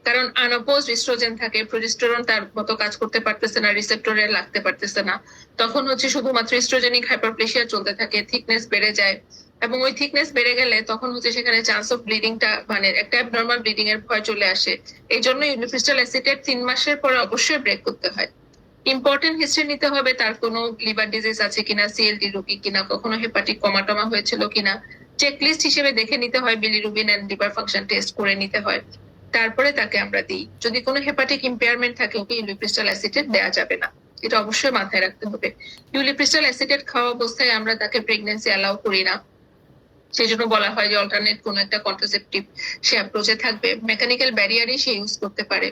কারণ আনঅপোজড ইস্ট্রোজেন থাকে, প্রোজেস্টেরন তার মতো কাজ করতে পারতেছে না, রিসেপ্টরে লাগতে পারতেছে না, তখন হচ্ছে শুধুমাত্র ইস্ট্রোজেনিক হাইপারপ্লেসিয়া চলতে থাকে, থিকনেস বেড়ে যায়। এবং ওই থিকনেস বেড়ে গেলে তখন হচ্ছে সেখানে চান্স অফ ব্লিডিংটা মানে একটা অ্যাবনর্মাল ব্লিডিং এর ভয় চলে আসে। এই জন্য ইউনিপ্রিস্টাল অ্যাসিটেট 3 মাসের পরে অবশ্যই ব্রেক করতে হয়। ইম্পর্টেন্ট হিস্ট্রি নিতে হবে, তার কোনো লিভার ডিজিজ আছে কিনা, সিএলডি রোগী কিনা, কখনো হেপাটিক কমাটমা হয়েছিল কিনা, চেকলিস্ট হিসেবে দেখে নিতে হয়, bilirubin and liver function test করে নিতে হয়, তারপরে তাকে আমরা দিই। যদি কোনো হেপাটিক ইম্পেয়ারমেন্ট থাকে ওকে ইউলিপ্রিস্টাল অ্যাসিটেট দেওয়া যাবে না, এটা অবশ্যই মাথায় রাখতে হবে। ইউলিপ্রিস্টাল অ্যাসিটেট খাওয়া অবস্থায় আমরা তাকে প্রেগন্যান্সি অ্যালাউ করি না, সেই জন্য বলা হয় যে অল্টারনেট কোন একটা কন্ট্রাসেপটিভ সে অ্যাপ্রোচে থাকবে, মেকানিক্যাল ব্যারিয়ারই সে ইউজ করতে পারে।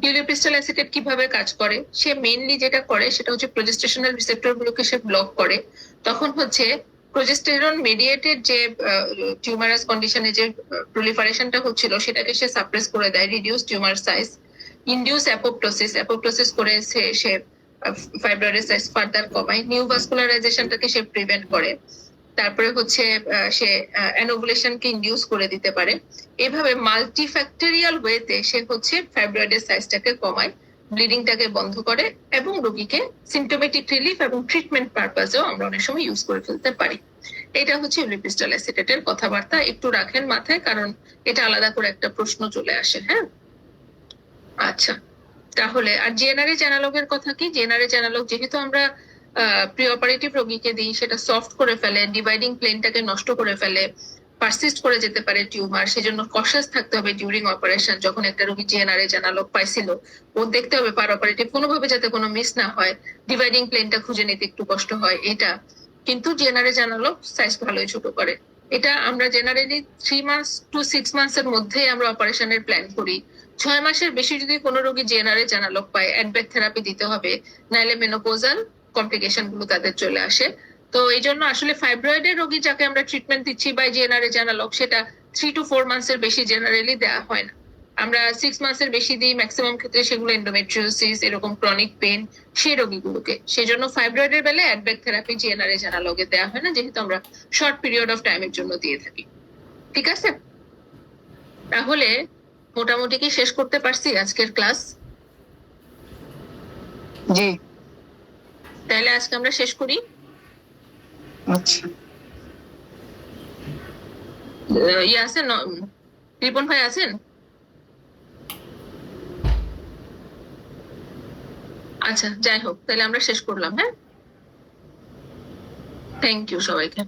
ইউলিপ্রিস্টাল অ্যাসিটেট কিভাবে কাজ করে, সে মেইনলি যেটা করে সেটা হচ্ছে প্রোজেস্টেশনাল রিসেপ্টর গুলোকে সে ব্লক করে। তখন হচ্ছে প্রোজেস্টেরন মেডিয়েটেড যে টিউমারাস কন্ডিশনে যে প্রলিফারেশনটা হচ্ছিল সেটাকে সে সাপ্রেস করে দেয়, reduce tumour size, induce apoptosis করে সে ফাইব্রয়েড সাইজ ফার্দার কমায়, নিউ ভাস্কুলারাইজেশনটাকে সে প্রিভেন্ট করে, তারপরে হচ্ছে সে অ্যানোভুলেশনকে ইনডিউস করে দিতে পারে। এভাবে মাল্টিফ্যাক্টরিয়াল ওয়েতে সে হচ্ছে ফাইব্রয়েডের সাইজটাকে কমায়, ব্লিডিংটাকে বন্ধ করে, এবং রোগীকে সিমটোমেটিক রিলিফ এবং ট্রিটমেন্ট পারপাসেও আমরা অনেক সময় ইউজ করে ফেলতে পারি। এটা হচ্ছে ইউলিপ্রিস্টাল অ্যাসিটেটের কথাবার্তা, একটু রাখেন মাথায়, কারণ এটা আলাদা করে একটা প্রশ্ন চলে আসে। হ্যাঁ, আচ্ছা, তাহলে আর জিএনআরএইচ অ্যানালগের কথা কি? জিএনআরএইচ অ্যানালগ যেহেতু আমরা প্রি অপারেটিভ রোগীকে দিই, সেটা সফট করে ফেলে, ডিভাইডিং প্লেনটাকে নষ্ট করে ফেলে, পারসিস্ট করে যেতে পারে টিউমার, সেজন্য কশাস থাকতে হবে ডিউরিং অপারেশন। যখন একটা রোগী জিএনআরএইচ অ্যানালগ পাইছিল, ও দেখতে হবে পার অপারেটিভ কোনোভাবে যাতে কোনো মিস না হয়, ডিভাইডিং প্লেনটা খুঁজে নিতে একটু কষ্ট হয় এটা। কিন্তু জিএনআরএইচ অ্যানালগ সাইজ ভালোই ছোট করে। এটা আমরা জেনারেলি 3 months to 6 months এর মধ্যে আমরা অপারেশনের প্ল্যান করি। 6 মাসের বেশি যদি কোনো রোগী জিএনআরএইচ অ্যানালগ পায়, অ্যাডব্যাক থেরাপি দিতে হবে, নাইলে মেনোপোজাল কমপ্লিকেশন গুলো তাদের চলে আসে। তো এই জন্য আসলে ফাইব্রয়েডের রোগী যাকে আমরা ট্রিটমেন্ট দিচ্ছি বাই জিএনআরএইচ অ্যানালগ, সেটা 3 to 4 months এর বেশি জেনারেলি দেওয়া হয় না। আমরা 6 months এর বেশি দিই, ম্যাক্সিমাম ক্ষেত্রে সেগুলো এন্ডোমেট্রিওসিস, এরকম ক্রনিক পেন, সেই রোগীগুলোকে। সেই জন্য ফাইব্রয়েডের বেলায় অ্যাডব্যাক থেরাপি জিএনআরএইচ অ্যানালগে দেওয়া হয় না, যেহেতু আমরা শর্ট পিরিয়ড অফ টাইমের জন্য দিয়ে থাকি। ঠিক আছে, তাহলে মোটামুটি কি শেষ করতে পারছি আজকের ক্লাস? জি। তাহলে আজকে আমরা শেষ করি। আচ্ছা, ইয়ে আছেন, রিপন ভাই আছেন? আচ্ছা, যাই হোক, তাহলে আমরা শেষ করলাম। হ্যাঁ, থ্যাংক ইউ সবাইকে।